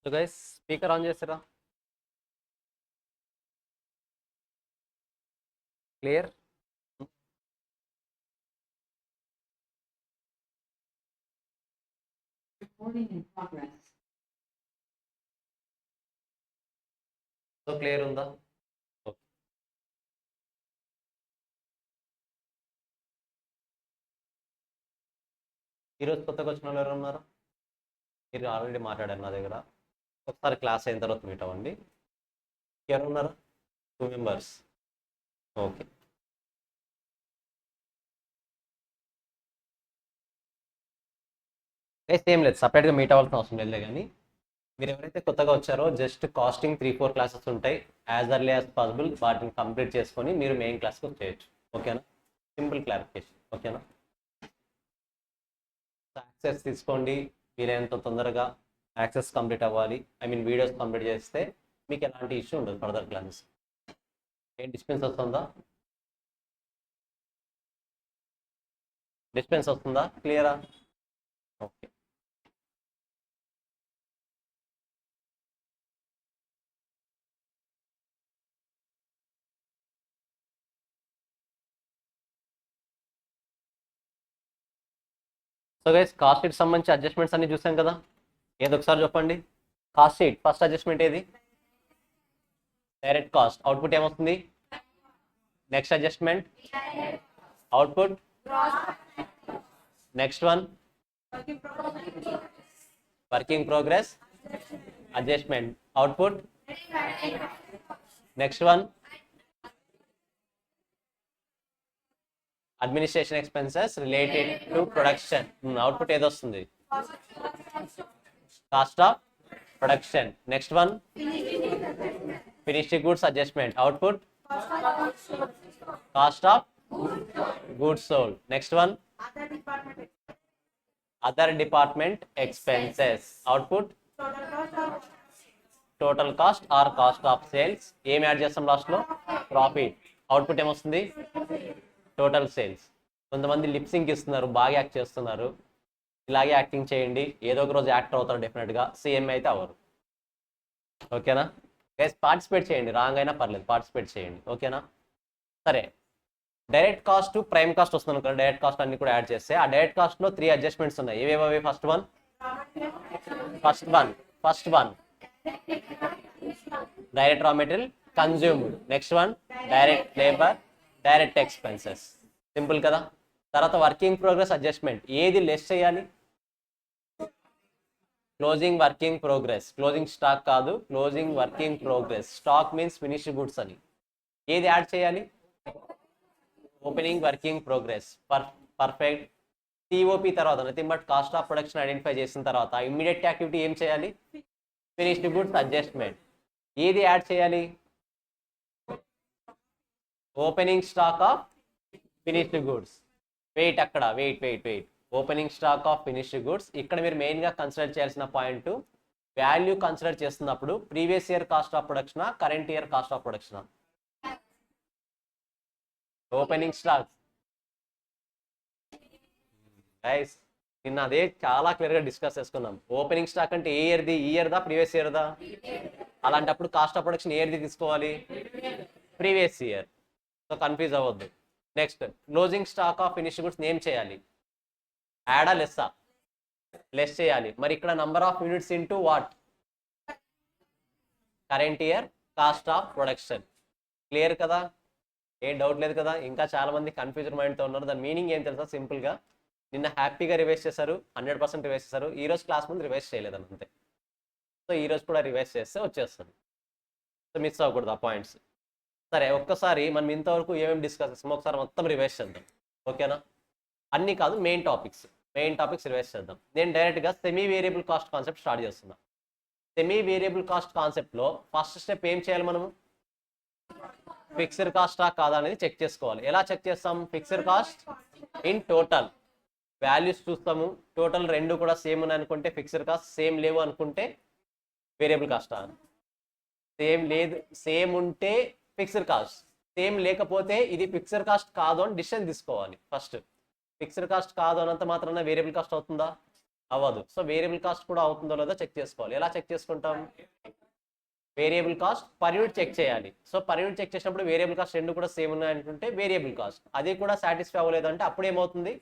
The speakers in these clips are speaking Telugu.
సో గైస్ స్పీకర్ ఆన్ చేస్తారా? Clear? Recording in progress. So clear ఉందా? ఓకే. ఈరోజు కొత్తగా వచ్చిన వాళ్ళు ఎవరు ఉన్నారు? మీరు ఆల్రెడీ మాట్లాడారు నా దగ్గర. ఒకసారి క్లాస్ అయిన తర్వాత మీట్ అవ్వండి. ఎవరు ఉన్నారు? 2 మెంబర్స్. ఓకే. ఏం లేదు, సపరేట్గా మీట్ అవ్వాల్సిన అవసరం లేదు కానీ మీరు ఎవరైతే కొత్తగా వచ్చారో జస్ట్ కాస్టింగ్ 3-4 క్లాసెస్ ఉంటాయి. యాజ్ ఎర్లీ యాజ్ పాసిబుల్ వాటిని కంప్లీట్ చేసుకొని మీరు మెయిన్ క్లాస్కి వచ్చేయచ్చు. ఓకేనా? Simple clarification. ఓకేనా? యాక్సెస్ తీసుకోండి, వీలైనంత తొందరగా యాక్సెస్ కంప్లీట్ అవ్వాలి. వీడియోస్ కంప్లీట్ చేస్తే మీకు ఎలాంటి ఇష్యూ ఉండదు ఫర్దర్ క్లాసెస్. ఏం డిస్టెన్స్ వస్తుందా? డిస్టెన్స్ వస్తుందా? క్లియరా? Okay. So guys cost sheet సంబంధించి అడ్జస్ట్మెంట్స్ అన్ని చూసాం కదా. ఏది ఒకసారి చెప్పండి. కాస్ట్ షీట్ ఫస్ట్ అడ్జస్ట్మెంట్ ఏది? Direct cost. అవుట్పుట్ ఏమొస్తుంది? Next adjustment output. Next one working progress adjustment output. Next one administration expenses related to production. Output ఏది వస్తుంది? Cost of production. Next one finished goods adjustment. Output cost of goods sold. Next one other department expenses. Output total cost or cost of sales. ఏం యాడ్ చేస్తాం లాస్ట్లో? ప్రాఫిట్. అవుట్పుట్ ఏమొస్తుంది? Total sales. కొంతమంది లిప్సింగ్ ఇస్తున్నారు, బాగా యాక్ట్ చేస్తున్నారు. ఇలాగే యాక్టింగ్ చేయండి, ఏదో ఒక రోజు యాక్టర్ అవుతారు డెఫినెట్గా. సీఎం అయితే అవరు. ఓకేనా గైస్? పార్టిసిపేట్ చేయండి, రాంగ్ అయినా పర్లేదు, పార్టిసిపేట్ చేయండి. ఓకేనా? సరే, డైరెక్ట్ కాస్ట్ ప్రైమ్ కాస్ట్ వస్తుంది కదా. డైరెక్ట్ కాస్ట్ అన్ని కూడా యాడ్ చేస్తే ఆ డైరెక్ట్ కాస్ట్లో 3 అడ్జస్ట్మెంట్స్ ఉన్నాయి. ఏవేవి? First one direct raw material consumed. Next one direct labour, direct expenses. Simple కదా. తర్వాత వర్కింగ్ ప్రోగ్రెస్ అడ్జస్ట్మెంట్. ఏది లెస్ చేయాలి? Closing working progress. Closing stock కాదు, closing working progress. Stock means finished goods అని. ఏది యాడ్ చేయాలి? Opening working progress. Perfect. TOP తర్వాత nothing but cost of production identify చేసిన తర్వాత ఇమ్మీడియట్ యాక్టివిటీ ఏం చేయాలి? Finished goods adjustment. ఏది యాడ్ చేయాలి? Opening stock of finished goods. Wait అక్కడ, wait. Opening stock of finished goods. ఇక్కడ మీరు మెయిన్గా కన్సిడర్ చేయాల్సిన పాయింట్, వాల్యూ కన్సిడర్ చేస్తున్నప్పుడు ప్రీవియస్ ఇయర్ కాస్ట్ ఆఫ్ ప్రొడక్షనా, కరెంట్ ఇయర్ కాస్ట్ ఆఫ్ ప్రొడక్షనా? Opening stock. గైస్ నిన్న అదే చాలా క్లియర్గా డిస్కస్ చేసుకున్నాం. ఓపెనింగ్ స్టాక్ అంటే ఏ ఇయర్ది? ఈ ఇయర్దా, ప్రీవియస్ ఇయర్దా? అలాంటప్పుడు కాస్ట్ ఆఫ్ ప్రొడక్షన్ ఏ ఇయర్ది తీసుకోవాలి? Previous year. సో కన్ఫ్యూజ్ అవ్వద్దు. Next closing stock of finished goods name చేయాలి. యాడా లెస్సా? లెస్ చేయాలి. మరి ఇక్కడ number of units into what? Current year cost of production. Clear కదా? ఏం డౌట్ లేదు కదా? ఇంకా చాలా మంది కన్ఫ్యూజన్ మైండ్తో ఉన్నారు. దాని మీనింగ్ ఏం తెలుసా? సింపుల్గా నిన్న హ్యాపీగా రివైజ్ చేశారు, 100% రివైజ్ చేశారు. ఈరోజు క్లాస్ ముందు రివైజ్ చేయలేదని అంతే. సో ఈరోజు కూడా రివైజ్ చేస్తే వచ్చేస్తుంది. సో మిస్ అవ్వకూడదు ఆ పాయింట్స్. సరే, ఒక్కసారి మనం ఇంతవరకు ఏమేమి డిస్కస్ చేస్తామో ఒకసారి మొత్తం రివైజ్ చేద్దాం. ఓకేనా? అన్నీ కాదు, మెయిన్ టాపిక్స్ రివైజ్ చేద్దాం. నేను డైరెక్ట్గా semi variable cost concept start చేస్తున్నా. సెమీ వేరియబుల్ కాస్ట్ కాన్సెప్ట్లో ఫస్ట్ స్టెప్ ఏం చేయాలి? మనము ఫిక్స్డ్ కాస్టా కాదా అనేది చెక్ చేసుకోవాలి. ఎలా చెక్ చేస్తాం? Fixed cost in total values చూస్తాము. టోటల్ రెండు కూడా సేమ్ అని అనుకుంటే ఫిక్స్డ్ కాస్ట్, సేమ్ లేవు అనుకుంటే వేరియబుల్ కాస్టా. సేమ్ లేదు, సేమ్ ఉంటే ఫిక్స్డ్ కాస్ట్, సేమ్ లేకపోతే ఇది ఫిక్స్డ్ కాస్ట్ కాదు అని డిసిషన్ తీసుకోవాలి. ఫస్ట్ ఫిక్స్డ్ కాస్ట్ కాదు అనంత మాత్రాన వేరియబుల్ కాస్ట్ అవుతుందా? అవ్వదు. సో వేరియబుల్ కాస్ట్ కూడా అవుతుందో లేదో చెక్ చేసుకోవాలి. ఎలా చెక్ చేసుకుంటాం? Variable cost per unit check చేయాలి. సో పర్ యూనిట్ చెక్ చేసినప్పుడు వేరియబుల్ కాస్ట్ రెండు కూడా సేమ్ ఉన్నాయంటుంటే వేరియబుల్ కాస్ట్, అది కూడా సాటిస్ఫై అవ్వలేదంటే అప్పుడు ఏమవుతుంది?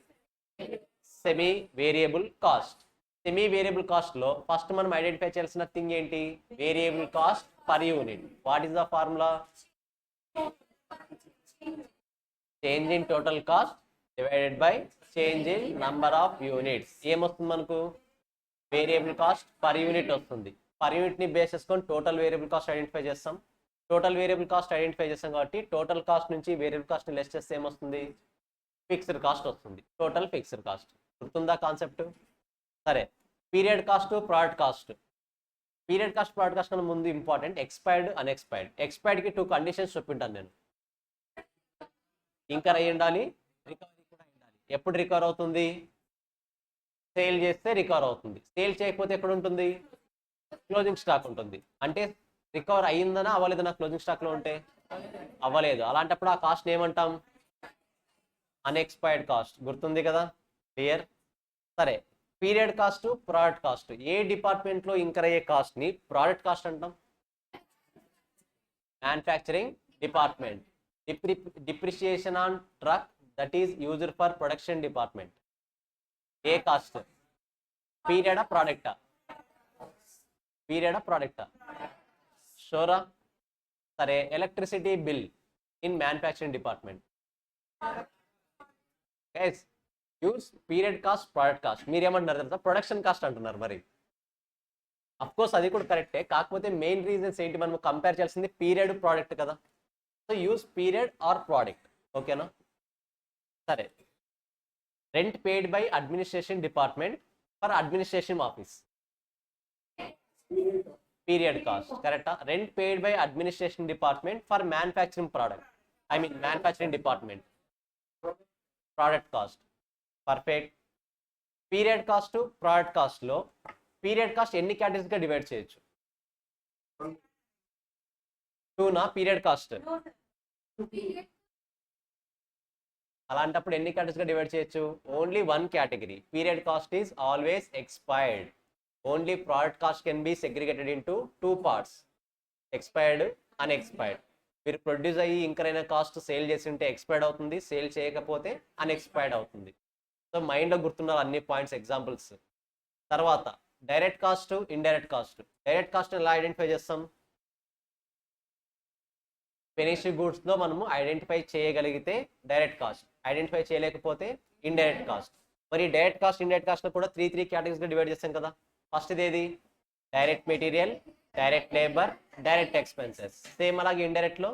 Semi variable cost. Semi variable cost లో ఫస్ట్ మనం ఐడెంటిఫై చేయాల్సిన థింగ్ ఏంటి? Variable cost per unit. What is the formula? Change in total cost divided by change in number of units. ఏమొస్తుంది మనకు? వేరియబుల్ కాస్ట్ పర్ యూనిట్ వస్తుంది. పర్ యూనిట్ ని బేస్ చేసుకొని టోటల్ వేరియబుల్ కాస్ట్ ఐడెంటిఫై చేస్తాం. టోటల్ వేరియబుల్ కాస్ట్ ఐడెంటిఫై చేస్తాం కాబట్టి టోటల్ కాస్ట్ నుంచి వేరియబుల్ కాస్ట్ ని లెస్ చేస్తే ఏమొస్తుంది? ఫిక్స్డ్ కాస్ట్ వస్తుంది. Total fixed cost. గుర్తుందా కాన్సెప్ట్? సరే, period cost, product cost. Period cost, product cost కన్నా ముందు ఇంపార్టెంట్ ఎక్స్పైర్డ్, అన్ఎక్స్పైర్డ్. ఎక్స్పైర్డ్ కి 2 కండిషన్స్ చెప్పింటాను నేను. ఇంకర్ అయ్యి ఉండాలి, రికవరీ కూడా ఉండాలి. ఎప్పుడు రికవర్ అవుతుంది? సేల్ చేస్తే రికవర్ అవుతుంది. సేల్ చేయకపోతే ఎక్కడ ఉంటుంది? క్లోజింగ్ స్టాక్ ఉంటుంది. అంటే రికవర్ అయ్యిందనా అవ్వలేదనా? క్లోజింగ్ స్టాక్ లో ఉంటే అవ్వలేదు. అలాంటప్పుడు ఆ కాస్ట్ ఏమంటాం? Unexpired cost. గుర్తుంది కదా? క్లియర్? సరే, పీరియడ్ కాస్ట్, ప్రోడక్ట్ కాస్ట్. ఏ డిపార్ట్మెంట్ లో ఇంకర్ అయ్యే కాస్ట్ ని ప్రోడక్ట్ కాస్ట్ అంటాం? Manufacturing department. Depreciation on truck that is used for production department. ఏ కాస్ట్? పీరియడా ప్రోడక్టా? పీరియడా ప్రోడక్టా? షోరా? సరే, electricity bill in manufacturing department. Guys, use period cost, product cost. మీరు ఏమంటున్నారు తెలుసా? ప్రొడక్షన్ కాస్ట్ అంటున్నారు. మరి అఫ్ కోర్స్ అది కూడా కరెక్టే, కాకపోతే మెయిన్ రీజన్స్ ఏంటి? మనం కంపేర్ చేయాల్సింది పీరియడ్, ప్రోడక్ట్ కదా. So use period or product. ఓకేనా? సరే, rent paid by administration department for administration office. Period cost. కరెక్టా? Rent paid by administration department for manufacturing product, I mean manufacturing department. Product cost. Perfect. Period cost, product cost లో పీరియడ్ కాస్ట్ ఎన్ని కేటగిరీస్ గా డివైడ్ చేయొచ్చు? 2 నా పీరియడ్ కాస్ట్? అలాంటప్పుడు ఎన్ని కేటగిరీస్ గా డివైడ్ చేయొచ్చు? Only 1 category. Period cost is always expired. Only product cost can be segregated into 2 parts, expired, unexpired. మీరు ప్రొడ్యూస్ అయ్యి ఇంకరైనా కాస్ట్ సేల్ చేసి ఉంటే ఎక్స్పైర్డ్ అవుతుంది, సేల్ చేయకపోతే అన్ఎక్స్పైర్డ్ అవుతుంది. సో మైండ్లో గుర్తున్నారు అన్ని పాయింట్స్, ఎగ్జాంపుల్స్. తర్వాత direct cost, indirect cost. Direct cost ఎలా ఐడెంటిఫై చేస్తాం? ఫినిష్డ్ గూడ్స్ లో మనము ఐడెంటిఫై చేయగలిగితే డైరెక్ట్ కాస్ట్, ఐడెంటిఫై చేయలేకపోతే ఇండైరెక్ట్ కాస్ట్. మరి డైరెక్ట్ కాస్ట్, ఇండైరెక్ట్ కాస్ట్ కూడా 3 కేటగిరీస్ గా డివైడ్ చేస్తాం కదా. ఫస్ట్ ఏది? Direct material, direct labour, direct expenses. Same అలాగే ఇండైరెక్ట్ లో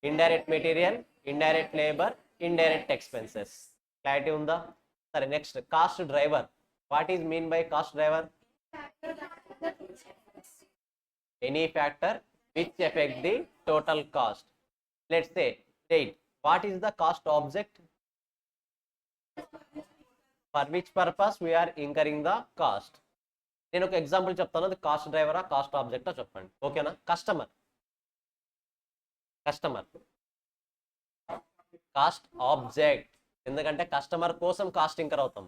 indirect material, indirect labour, indirect expenses. Clarity ఉందా? సరే, next cost driver. What is mean by cost driver? Any factor which affect the total cost. Let's say rate. What is the cost object? For which purpose we are incurring the cost? నేను ఒక ఎగ్జాంపుల్ చెప్తాను, అది కాస్ట్ డ్రైవరా కాస్ట్ ఆబ్జెక్టా చెప్పండి. ఓకేనా? Customer cost object. ఎందుకంటే కస్టమర్ కోసం కాస్ట్ ఇంకర్ అవుతాం.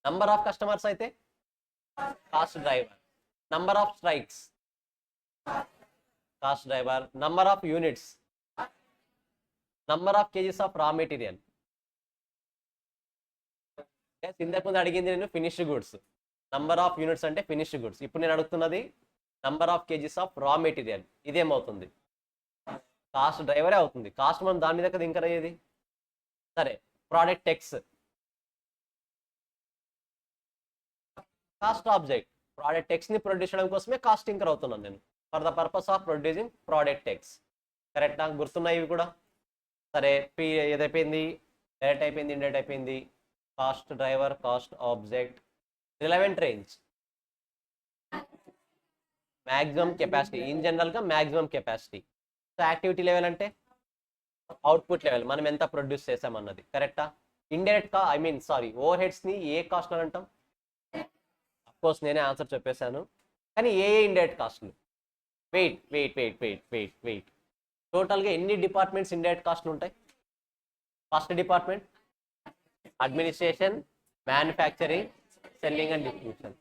నంబర్ ఆఫ్ కస్టమర్స్ అయితే cost driver. Number of strikes cost driver. Number of units, number of kgs of raw material. ఇంతకు ముందు అడిగింది నేను finished goods, number of units అంటే ఫినిష్డ్ గుడ్స్. ఇప్పుడు నేను అడుగుతున్నది number of kgs of raw material. ఇదేమవుతుంది? కాస్ట్ డ్రైవరే అవుతుంది. కాస్ట్ మనం దాని మీద కదా ఇంకర్ అయ్యేది. సరే, product X cost object. Product X ని ప్రొడ్యూస్ చేయడం కోసమే కాస్ట్ ఇంకర్ అవుతున్నాను నేను, for the purpose of producing product X. కరెక్టా? గుర్తున్నాయి ఇవి కూడా. సరే, ఏదైపోయింది? డైరెక్ట్ అయిపోయింది, ఇండైరెక్ట్ అయిపోయింది. Cost driver, cost object. Relevant range, maximum capacity. In general గా maximum capacity. So activity level అంటే అవుట్పుట్ లెవెల్, మనం ఎంత ప్రొడ్యూస్ చేసామన్నది. కరెక్టా? ఇండైరెక్ట్ గా I mean sorry, overheads ని ఏ కాస్ట్ అని అంటాం? అఫ్కోర్స్ నేనే ఆన్సర్ చెప్పేశాను, కానీ ఏ ఇండైరెక్ట్ కాస్ట్లు? వెయిట్. టోటల్గా ఎన్ని డిపార్ట్మెంట్స్ ఇండైరెక్ట్ కాస్ట్లు ఉంటాయి? First department administration, manufacturing, selling and distribution.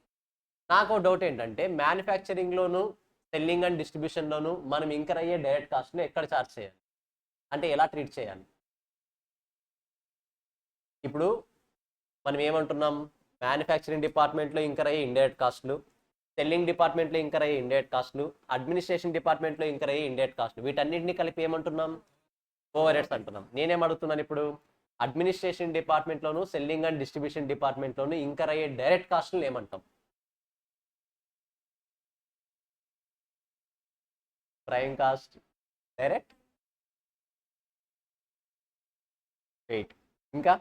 నాకు డౌట్ ఏంటంటే మ్యానుఫ్యాక్చరింగ్లోను సెల్లింగ్ అండ్ డిస్ట్రిబ్యూషన్లోను మనం ఇంకర్ అయ్యే డైరెక్ట్ కాస్ట్ని ఎక్కడ చార్జ్ చేయాలి, అంటే ఎలా ట్రీట్ చేయాలి? ఇప్పుడు మనం ఏమంటున్నాం, మ్యానుఫ్యాక్చరింగ్ డిపార్ట్మెంట్లో ఇంకర్ అయ్యే ఇండైరెక్ట్ కాస్ట్లు, సెల్లింగ్ డిపార్ట్మెంట్లో ఇంకర్ అయ్యే ఇండైరెక్ట్ కాస్ట్లు, అడ్మినిస్ట్రేషన్ డిపార్ట్మెంట్లో ఇంకర్ అయ్యే ఇండైరెక్ట్ కాస్ట్లు, వీటన్నింటినీ కలిపి ఏమంటున్నాం, ఓవర్ హెడ్స్ అంటున్నాం. నేనేం అడుగుతున్నాను ఇప్పుడు, అడ్మినిస్ట్రేషన్ డిపార్ట్మెంట్లోను సెల్లింగ్ అండ్ డిస్ట్రిబ్యూషన్ డిపార్ట్మెంట్లోను ఇంకర్ అయ్యే డైరెక్ట్ కాస్ట్లు ఏమంటాం? Prime cost, direct, wait. ఇంకా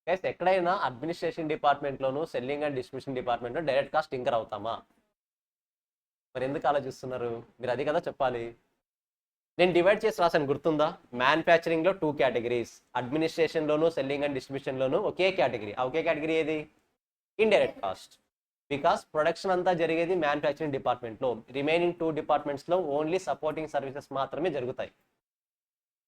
గైస్ ఎక్కడైనా అడ్మినిస్ట్రేషన్ డిపార్ట్మెంట్లోను సెల్లింగ్ అండ్ డిస్ట్రిబ్యూషన్ డిపార్ట్మెంట్లో డైరెక్ట్ కాస్ట్ ఇంకర్ అవుతామా? మరి ఎందుకు ఆలోచిస్తున్నారు? మీరు అది కదా చెప్పాలి. నేను డివైడ్ చేసి రాసాను, గుర్తుందా? మ్యానుఫ్యాక్చరింగ్లో 2 కేటగిరీస్, అడ్మినిస్ట్రేషన్లోను సెల్లింగ్ అండ్ డిస్ట్రిబ్యూషన్లోను ఒకే కేటగిరీ. ఆ ఒకే కేటగిరీ ఏది? Indirect cost. బికాస్ ప్రొడక్షన్ అంతా జరిగేది మ్యానుఫ్యాక్చరింగ్ డిపార్ట్మెంట్లో, రిమైనింగ్ 2 డిపార్ట్మెంట్స్లో ఓన్లీ సపోర్టింగ్ సర్వీసెస్ మాత్రమే జరుగుతాయి.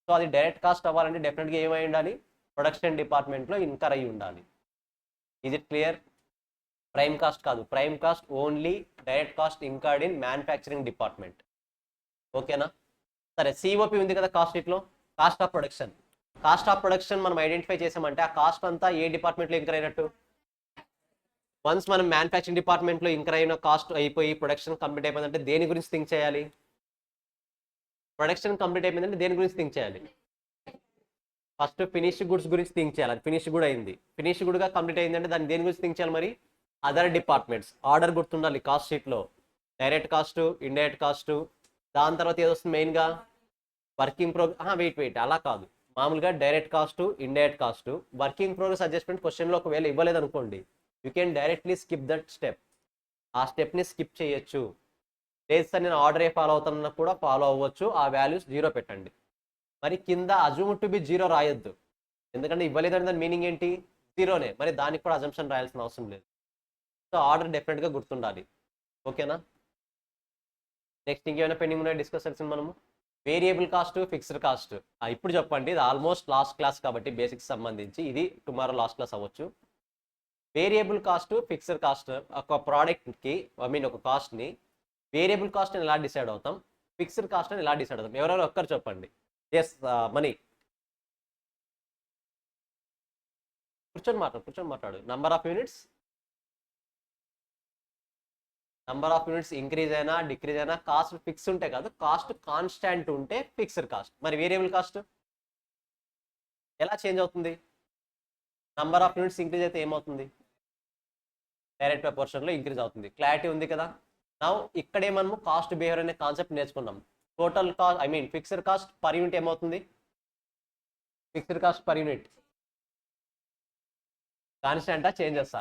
సో అది డైరెక్ట్ కాస్ట్ అవ్వాలంటే డెఫినెట్గా ఏమై ఉండాలి, ప్రొడక్షన్ డిపార్ట్మెంట్లో ఇన్కర్ అయ్యి ఉండాలి. Is it clear? Prime cost కాదు, prime cost only direct cost incurred in manufacturing department. ఓకేనా? సరే, సిఓపి ఉంది కదా కాస్ట్ షీట్లో, cost of production. Cost of production మనం ఐడెంటిఫై చేసామంటే ఆ కాస్ట్ అంతా ఏ డిపార్ట్మెంట్లో ఇంకర్ అయినట్టు? వన్స్ మనం మ్యానుఫ్యాక్చరింగ్ డిపార్ట్మెంట్లో ఇంకర్ అయిన కాస్ట్ అయిపోయి ప్రొడక్షన్ కంప్లీట్ అయిపోయిందంటే దేని గురించి థింక్ చేయాలి? ప్రొడక్షన్ కంప్లీట్ అయిపోయిందంటే దేని గురించి థింక్ చేయాలి? ఫస్ట్ ఫినిష్డ్ గుడ్స్ గురించి థింక్ చేయాలి. అది ఫినిష్డ్ గుడ్ అయింది, ఫినిష్డ్ గుడ్గా కంప్లీట్ అయిందంటే దాన్ని దేని గురించి థింక్ చేయాలి? మరి అదర్ డిపార్ట్మెంట్స్. ఆర్డర్ గుర్తుండాలి కాస్ట్ షీట్లో, డైరెక్ట్ కాస్ట్, ఇండైరెక్ట్ కాస్ట్, దాని తర్వాత ఏదో వస్తుంది మెయిన్గా వర్కింగ్ వెయిట్ అలా కాదు, మామూలుగా direct cost, indirect cost, working progress adjustment క్వశ్చన్లో ఒకవేళ ఇవ్వలేదు అనుకోండి, you can directly skip that step. ఆ స్టెప్ని స్కిప్ చేయొచ్చు. లేదు సార్ నేను ఆర్డర్ ఏ ఫాలో అవుతున్నా కూడా ఫాలో అవ్వచ్చు, ఆ వాల్యూస్ 0 పెట్టండి. మరి కింద అజ్యూమ్ టు బి 0 రాయొద్దు, ఎందుకంటే ఇవ్వలేదని దాని మీనింగ్ ఏంటి? 0నే. మరి దానికి కూడా అజంప్షన్ రాయాల్సిన అవసరం లేదు. సో ఆర్డర్ డెఫినెట్గా గుర్తుండాలి. ఓకేనా? నెక్స్ట్ ఇంకేమైనా పెండింగ్ ఉన్నాయి డిస్కస్ చేయాల్సింది మనము? Variable cost, fixed cost. ఇప్పుడు చెప్పండి, ఇది ఆల్మోస్ట్ లాస్ట్ క్లాస్ కాబట్టి బేసిక్స్ సంబంధించి, ఇది టుమారో లాస్ట్ క్లాస్ అవ్వచ్చు. వేరియబుల్ కాస్ట్, ఫిక్స్డ్ కాస్ట్, ఒక ప్రోడక్ట్కి ఒక కాస్ట్ని వేరియబుల్ కాస్ట్ ఎలా డిసైడ్ అవుతాం, ఫిక్స్డ్ కాస్ట్ అని ఎలా డిసైడ్ అవుతాం? ఎవరెవరు ఒక్కరు చెప్పండి. ఎస్ మనీ. కూర్చొని మాట్లాడు. నంబర్ ఆఫ్ యూనిట్స్ ఇంక్రీజ్ అయినా డిక్రీజ్ అయినా కాస్ట్ ఫిక్స్ ఉంటే కాదు, కాస్ట్ కాన్స్టాంట్ ఉంటే ఫిక్స్డ్ కాస్ట్. మరి వేరియబుల్ కాస్ట్ ఎలా చేంజ్ అవుతుంది? నంబర్ ఆఫ్ యూనిట్స్ ఇంక్రీజ్ అయితే ఏమవుతుంది? డైరెక్ట్ ప్రపోర్షన్లో ఇంక్రీజ్ అవుతుంది. క్లారిటీ ఉంది కదా? నా ఇక్కడే మనము కాస్ట్ బిహేవియర్ అనే కాన్సెప్ట్ నేర్చుకున్నాం. Total cost fixed cost per unit ఏమవుతుంది? ఫిక్స్డ్ కాస్ట్ పర్ యూనిట్ కాన్స్టాంటా చేంజ్ చేస్తా?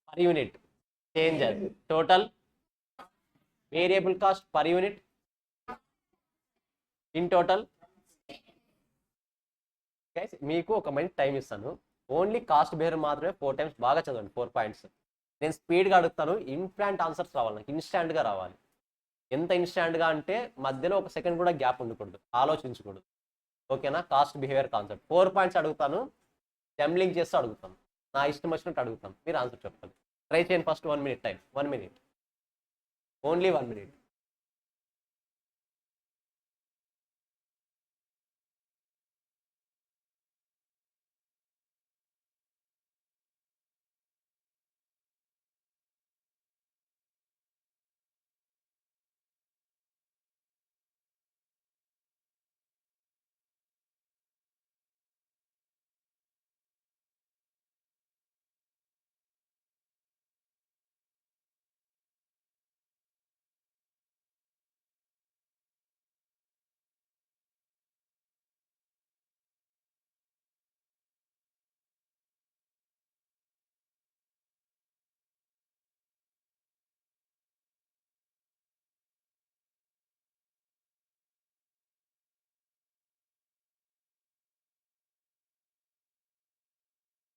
Per unit changes. Total variable cost per unit in total. మీకు ఒక మంచి టైం ఇస్తాను, ఓన్లీ కాస్ట్ బిహేవియర్ మాత్రమే 4 టైమ్స్ బాగా చదవండి, 4 పాయింట్స్. నేను స్పీడ్గా అడుగుతాను, ఇన్స్టాంట్ ఆన్సర్స్ రావాలి, నాకు ఇన్స్టాంట్గా రావాలి. ఎంత ఇన్స్టాంట్గా అంటే మధ్యలో ఒక సెకండ్ కూడా గ్యాప్ ఉండకూడదు, ఆలోచించకూడదు. ఓకేనా? కాస్ట్ బిహేవియర్ కాన్సెప్ట్ 4 పాయింట్స్ అడుగుతాను, జంబ్లింగ్ చేస్తూ అడుగుతాను, నా ఇష్టం వచ్చినట్టు అడుగుతాను, మీరు ఆన్సర్ చెప్పాలి. ట్రై చేయండి. First 1 minute time, 1 minute, only 1 minute.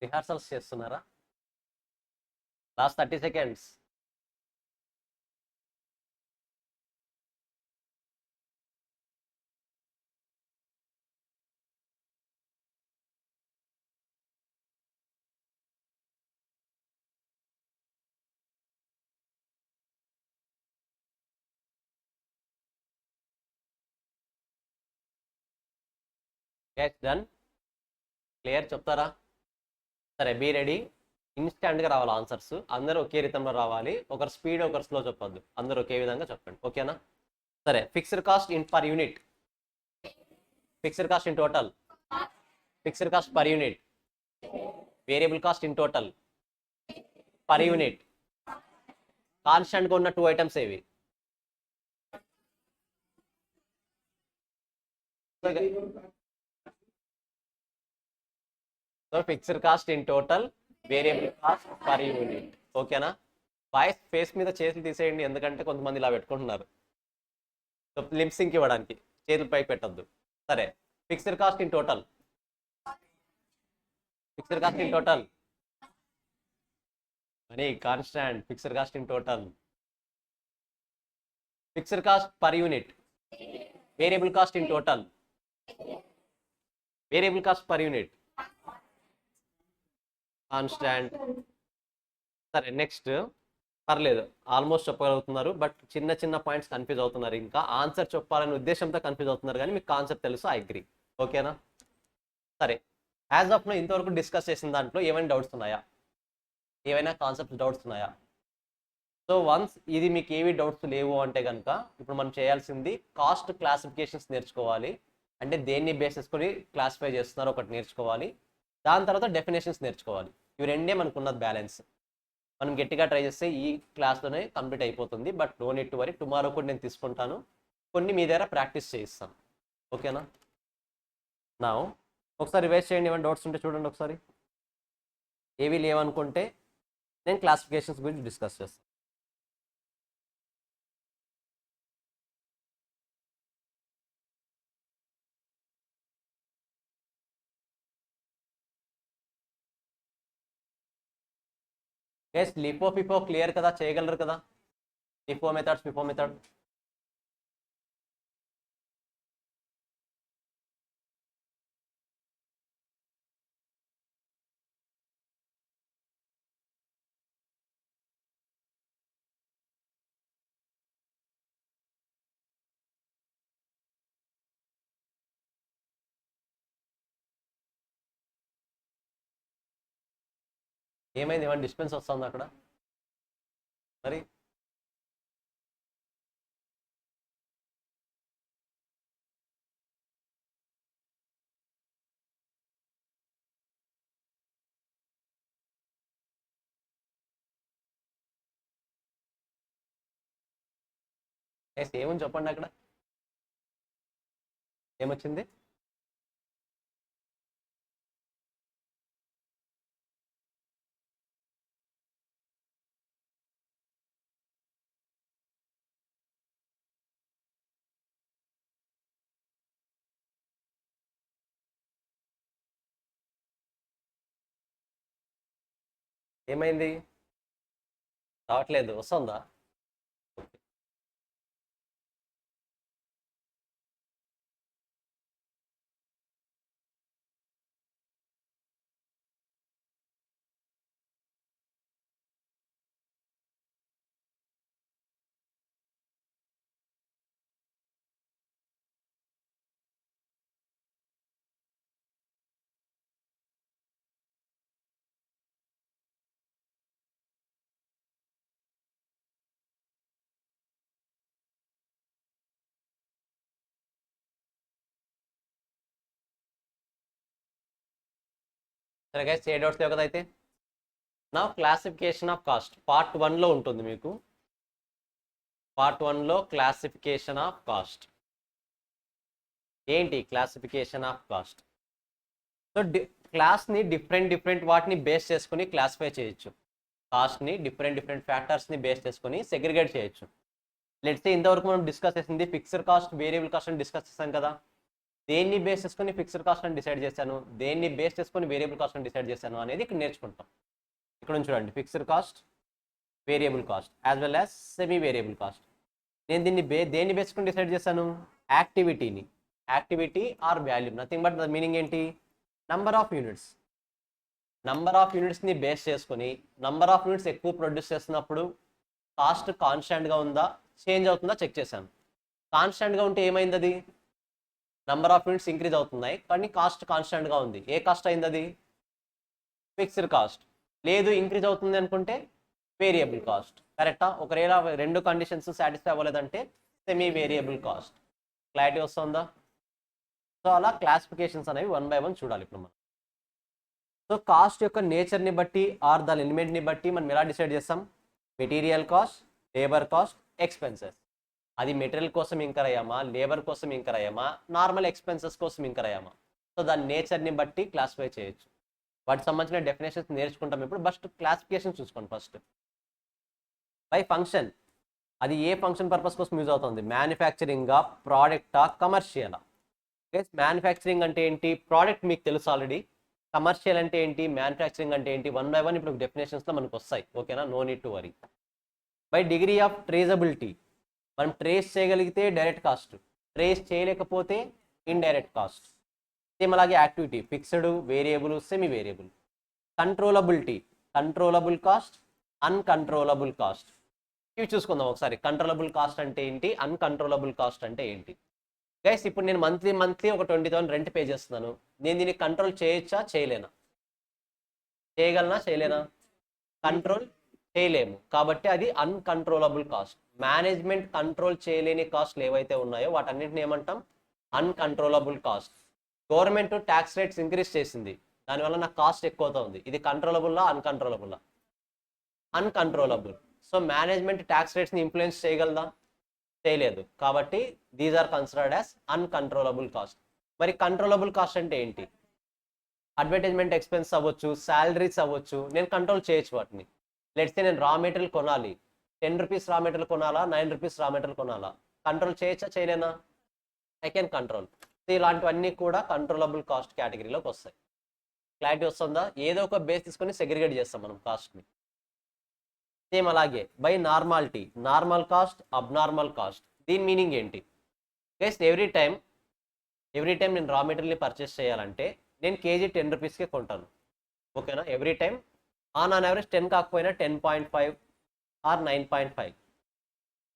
Rehearsals చేస్తున్నారా? Last 30 seconds. Yes done. Clear, చెప్తారా? సరే, బీ రెడీ. ఇన్స్టాంట్గా రావాలి ఆన్సర్స్, అందరూ ఒకే రితంలో రావాలి. ఒకరు స్పీడ్ ఒకరు స్లో చెప్పొద్దు, అందరూ ఒకే విధంగా చెప్పండి, ఓకేనా? సరే, fixed cost in per unit, fixed cost in total, fixed cost per unit, variable cost in total per unit. కాన్స్టాంట్గా ఉన్న 2 ఐటమ్స్ ఏవి? So fixed cost in total, variable cost per unit, ఓకేనా? వాయిస్ ఫేస్ మీద చేతులు తీసేయండి, ఎందుకంటే కొంతమంది ఇలా పెట్టుకుంటున్నారు సో లిప్సింక్ ఇవ్వడానికి, చేతులు పైకి పెట్టద్దు. సరే, fixed cost in total, fixed cost in total అని constant, fixed cost in total, fixed cost per unit, variable cost in total, variable cost per unit constant. సరే, నెక్స్ట్ పర్లేదు, ఆల్మోస్ట్ చెప్పగలుగుతున్నారు, బట్ చిన్న చిన్న పాయింట్స్ కన్ఫ్యూజ్ అవుతున్నారు, ఇంకా ఆన్సర్ చెప్పాలనే ఉద్దేశంతో కన్ఫ్యూజ్ అవుతున్నారు, కానీ మీకు కాన్సెప్ట్ తెలుసు, ఐ అగ్రీ, ఓకేనా? సరే, యాజ్ ఆఫ్ నో ఇంతవరకు డిస్కస్ చేసిన దాంట్లో ఏమైనా డౌట్స్ ఉన్నాయా? ఏవైనా కాన్సెప్ట్స్ డౌట్స్ ఉన్నాయా? సో వన్స్ ఇది మీకు ఏవి డౌట్స్ లేవు అంటే కనుక ఇప్పుడు మనం చేయాల్సింది కాస్ట్ క్లాసిఫికేషన్స్ నేర్చుకోవాలి, అంటే దేన్ని బేస్ చేసుకొని క్లాసిఫై చేస్తున్నారో ఒకటి నేర్చుకోవాలి, దాని తర్వాత డెఫినేషన్స్ నేర్చుకోవాలి. ఇవి రెండే మనకు ఉన్నది బ్యాలెన్స్. మనం గట్టిగా ట్రై చేస్తే ఈ క్లాస్లోనే కంప్లీట్ అయిపోతుంది, but no need to worry, tomorrow కూడా నేను తీసుకుంటాను, కొన్ని మీ దగ్గర ప్రాక్టీస్ చేయిస్తాను, ఓకేనా? నా ఒకసారి రివైజ్ చేయండి, ఏమైనా డౌట్స్ ఉంటే చూడండి ఒకసారి. ఏవి లేవనుకుంటే నేను క్లాసిఫికేషన్స్ గురించి డిస్కస్ చేస్తాను. ఎస్, లిపో పిపో క్లియర్ కదా, చేయగలరు కదా? లిపో మెథడ్స్, పిపో మెథడ్ ఏమైంది? ఏమైనా డిస్టెన్స్ వస్తుంది అక్కడ మరి? ఎస్, ఏమని చెప్పండి అక్కడ, ఏమొచ్చింది? ఏమైంది? రావట్లేదు, వస్తుందా? సరే గైస్, ఏ డౌట్స్ లేవు కదా అయితే. నా క్లాసిఫికేషన్ ఆఫ్ కాస్ట్ పార్ట్ 1లో ఉంటుంది మీకు. పార్ట్ 1లో క్లాసిఫికేషన్ ఆఫ్ కాస్ట్ ఏంటి? Classification of cost. సో క్లాస్ని డిఫరెంట్ వాటిని బేస్ చేసుకుని క్లాసిఫై చేయొచ్చు, కాస్ట్ని డిఫరెంట్ ఫ్యాక్టర్స్ని బేస్ చేసుకుని సెగ్రిగేట్ చేయొచ్చు. లెట్స్ సే ఇంతవరకు మనం డిస్కస్ చేసింది ఫిక్స్డ్ కాస్ట్, వేరియబుల్ కాస్ట్ అని డిస్కస్ చేస్తాం కదా. దేన్ని బేస్ చేసుకొని ఫిక్స్డ్ కాస్ట్ అని డిసైడ్ చేశాను, దేన్ని బేస్ చేసుకొని వేరియబుల్ కాస్ట్ అని డిసైడ్ చేశాను అనేది ఇక్కడ నేర్చుకుంటాం. ఇక్కడ నుంచి చూడండి, fixed cost, variable cost as well as semi variable cost. నేను దీన్ని దేన్ని బేస్ చేసుకొని డిసైడ్ చేశాను? యాక్టివిటీని, activity or volume, nothing but the meaning ఏంటి? Number of units. Number of యూనిట్స్ని బేస్ చేసుకొని నంబర్ ఆఫ్ యూనిట్స్ ఎక్కువ ప్రొడ్యూస్ చేస్తున్నప్పుడు కాస్ట్ కాన్స్టాంట్గా ఉందా, చేంజ్ అవుతుందా చెక్ చేశాను. కాన్స్టాంట్గా ఉంటే ఏమైంది? అది నెంబర్ ఆఫ్ యూనిట్స్ ఇంక్రీజ్ అవుతున్నాయి కానీ కాస్ట్ కాన్స్టెంట్గా ఉంది. ఏ కాస్ట్ అయింది అది? Fixed cost. లేదు ఇంక్రీజ్ అవుతుంది అనుకుంటే వేరియబుల్ కాస్ట్. కరెక్టా? ఒకవేళ రెండు కండిషన్స్ సాటిస్ఫై అవ్వలేదంటే సెమీ వేరియబుల్ కాస్ట్. క్లారిటీ వస్తుందా? సో అలా క్లాసిఫికేషన్స్ అనేవి 1 by 1 చూడాలి ఇప్పుడు మనం. సో కాస్ట్ యొక్క నేచర్ని బట్టి ఆర్ దాని ఎలిమెంట్ని బట్టి మనం ఎలా డిసైడ్ చేస్తాం? Material cost, labour cost, expenses. అది మెటీరియల్ కోసం ఇంకర్ అయ్యామా, లేబర్ కోసం ఇంకర్ అయ్యామా, నార్మల్ ఎక్స్పెన్సెస్ కోసం ఇంకర్ అయ్యామా? సో దాని నేచర్ని బట్టి క్లాసిఫై చేయొచ్చు. వాటికి సంబంధించిన డెఫినేషన్స్ నేర్చుకుంటాం. ఇప్పుడు ఫస్ట్ క్లాసిఫికేషన్ చూసుకోండి. ఫస్ట్ బై ఫంక్షన్, అది ఏ ఫంక్షన్ పర్పస్ కోసం యూజ్ అవుతుంది? మ్యానుఫ్యాక్చరింగా, ప్రోడక్టా, కమర్షియలా? మ్యానుఫ్యాక్చరింగ్ అంటే ఏంటి? ప్రోడక్ట్ మీకు తెలుసు ఆల్రెడీ. కమర్షియల్ అంటే ఏంటి? మ్యానుఫ్యాక్చరింగ్ అంటే ఏంటి? 1 by 1 ఇప్పుడు డెఫినేషన్స్లో మనకు వస్తాయి. ఓకేనా? No need to worry. By degree of traceability, మనం ట్రేస్ చేయగలిగితే డైరెక్ట్ కాస్ట్, ట్రేస్ చేయలేకపోతే ఇండైరెక్ట్ కాస్ట్. సేమ్ అలాగే activity, fixed, variable, semi variable. Controllability, controllable cost, uncontrollable cost. ఇవి చూసుకుందాం ఒకసారి. కంట్రోలబుల్ కాస్ట్ అంటే ఏంటి, అన్కంట్రోలబుల్ కాస్ట్ అంటే ఏంటి? గైస్ ఇప్పుడు నేను మంత్లీ ఒక 20,000 రెంట్ పే చేస్తున్నాను. నేను దీన్ని కంట్రోల్ చేయొచ్చా, చేయలేనా? చేయగలనా, చేయలేనా? కంట్రోల్ చేయలేము. కాబట్టి అది అన్కంట్రోలబుల్ కాస్ట్. మేనేజ్మెంట్ కంట్రోల్ చేయలేని కాస్ట్లు ఏవైతే ఉన్నాయో వాటన్నింటిని ఏమంటాం? Uncontrollable cost. Government tax rates increase చేసింది, దానివల్ల నాకు కాస్ట్ ఎక్కువ అవుతుంది. ఇది కంట్రోలబుల్లా, అన్కంట్రోలబుల్లా? అన్కంట్రోలబుల్. సో మేనేజ్మెంట్ ట్యాక్స్ రేట్స్ని ఇన్ఫ్లుయెన్స్ చేయగలదా? చేయలేదు. కాబట్టి these are considered as uncontrollable cost. మరి కంట్రోలబుల్ కాస్ట్ అంటే ఏంటి? అడ్వర్టైజ్మెంట్ ఎక్స్పెన్స్ అవ్వచ్చు, శాలరీస్ అవ్వచ్చు, నేను కంట్రోల్ చేయొచ్చు వాటిని. లెట్స్ నేను రా మెటీరియల్ కొనాలి, 10 రూపీస్ రా మెటీరియల్ కొనాలా, 9 రూపీస్ రా మెటీరియల్ కొనాలా? కంట్రోల్ చేయొచ్చా, చేయలేనా? I can control. సో ఇలాంటివన్నీ కూడా కంట్రోలబుల్ కాస్ట్ కేటగిరీలోకి వస్తాయి. క్లారిటీ వస్తుందా? ఏదో ఒక బేస్ తీసుకొని సెగ్రిగేట్ చేస్తాం మనం కాస్ట్ని. సేమ్ అలాగే by normality, normal cost, abnormal cost. దీని మీనింగ్ ఏంటి? గైస్ ఎవ్రీ టైం నేను రా మెటీరియల్ని పర్చేస్ చేయాలంటే నేను కేజీ 10 రూపీస్కే కొంటాను. ఓకేనా? ఎవ్రీ టైం ఆన్ యావరేజ్ 10 కాకపోయినా 10.5 ఆర్ 9.5.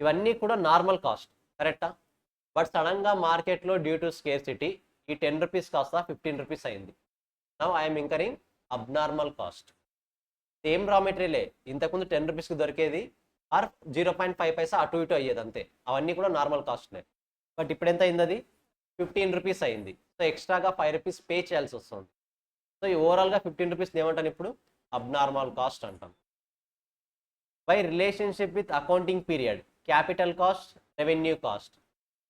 ఇవన్నీ కూడా నార్మల్ కాస్ట్. కరెక్టా? బట్ సడన్గా మార్కెట్లో డ్యూ టు స్కేర్సిటీ ఈ 10 రూపీస్ కాస్త 15 రూపీస్ అయింది. Now I'm incurring abnormal cost. Same రా మెటీరియలే, ఇంతకుముందు 10 రూపీస్కి దొరికేది ఆర్ 0.5 పైసా అటు ఇటు అయ్యేది అంతే. అవన్నీ కూడా నార్మల్ కాస్ట్లే. బట్ ఇప్పుడు ఎంత అయింది? అది 15 రూపీస్ అయింది. సో ఎక్స్ట్రాగా 5 రూపీస్ పే చేయాల్సి వస్తుంది. సో ఈ ఓవరాల్గా 15 రూపీస్ ఏమంటాను ఇప్పుడు? అబ్నార్మల్ కాస్ట్ అంటాం. By relationship with accounting period, capital cost, revenue cost.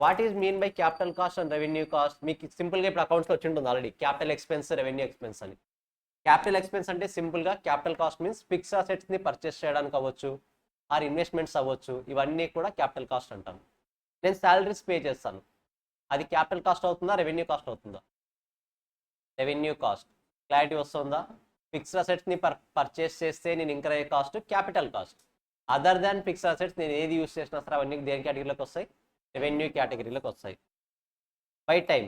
What is mean by capital cost and revenue cost? మీకు సింపుల్గా ఇప్పుడు అకౌంట్స్లో వచ్చి ఉంటుంది already, capital expense, revenue expense అని. క్యాపిటల్ ఎక్స్పెన్స్ అంటే సింపుల్గా క్యాపిటల్ కాస్ట్ మీన్స్ ఫిక్స్డ్ అసెట్స్ని పర్చేస్ చేయడానికి అవ్వచ్చు, ఆర్ ఇన్వెస్ట్మెంట్స్ అవ్వచ్చు, ఇవన్నీ కూడా క్యాపిటల్ కాస్ట్ అంటాం. నేను శాలరీస్ పే చేస్తాను, అది క్యాపిటల్ కాస్ట్ అవుతుందా, రెవెన్యూ కాస్ట్ అవుతుందా? Revenue cost. క్లారిటీ వస్తుందా? ఫిక్స్డ్ అసెట్స్ని పర్చేస్ చేస్తే నేను ఇంకర్ అయ్యే కాస్ట్ క్యాపిటల్ కాస్ట్. అదర్ దాన్ ఫిక్స్డ్ అసెట్స్ నేను ఏది యూస్ చేసినా సరే అవన్నీ దేని కేటగిరీలోకి వస్తాయి? రెవెన్యూ కేటగిరీలోకి వస్తాయి. By time,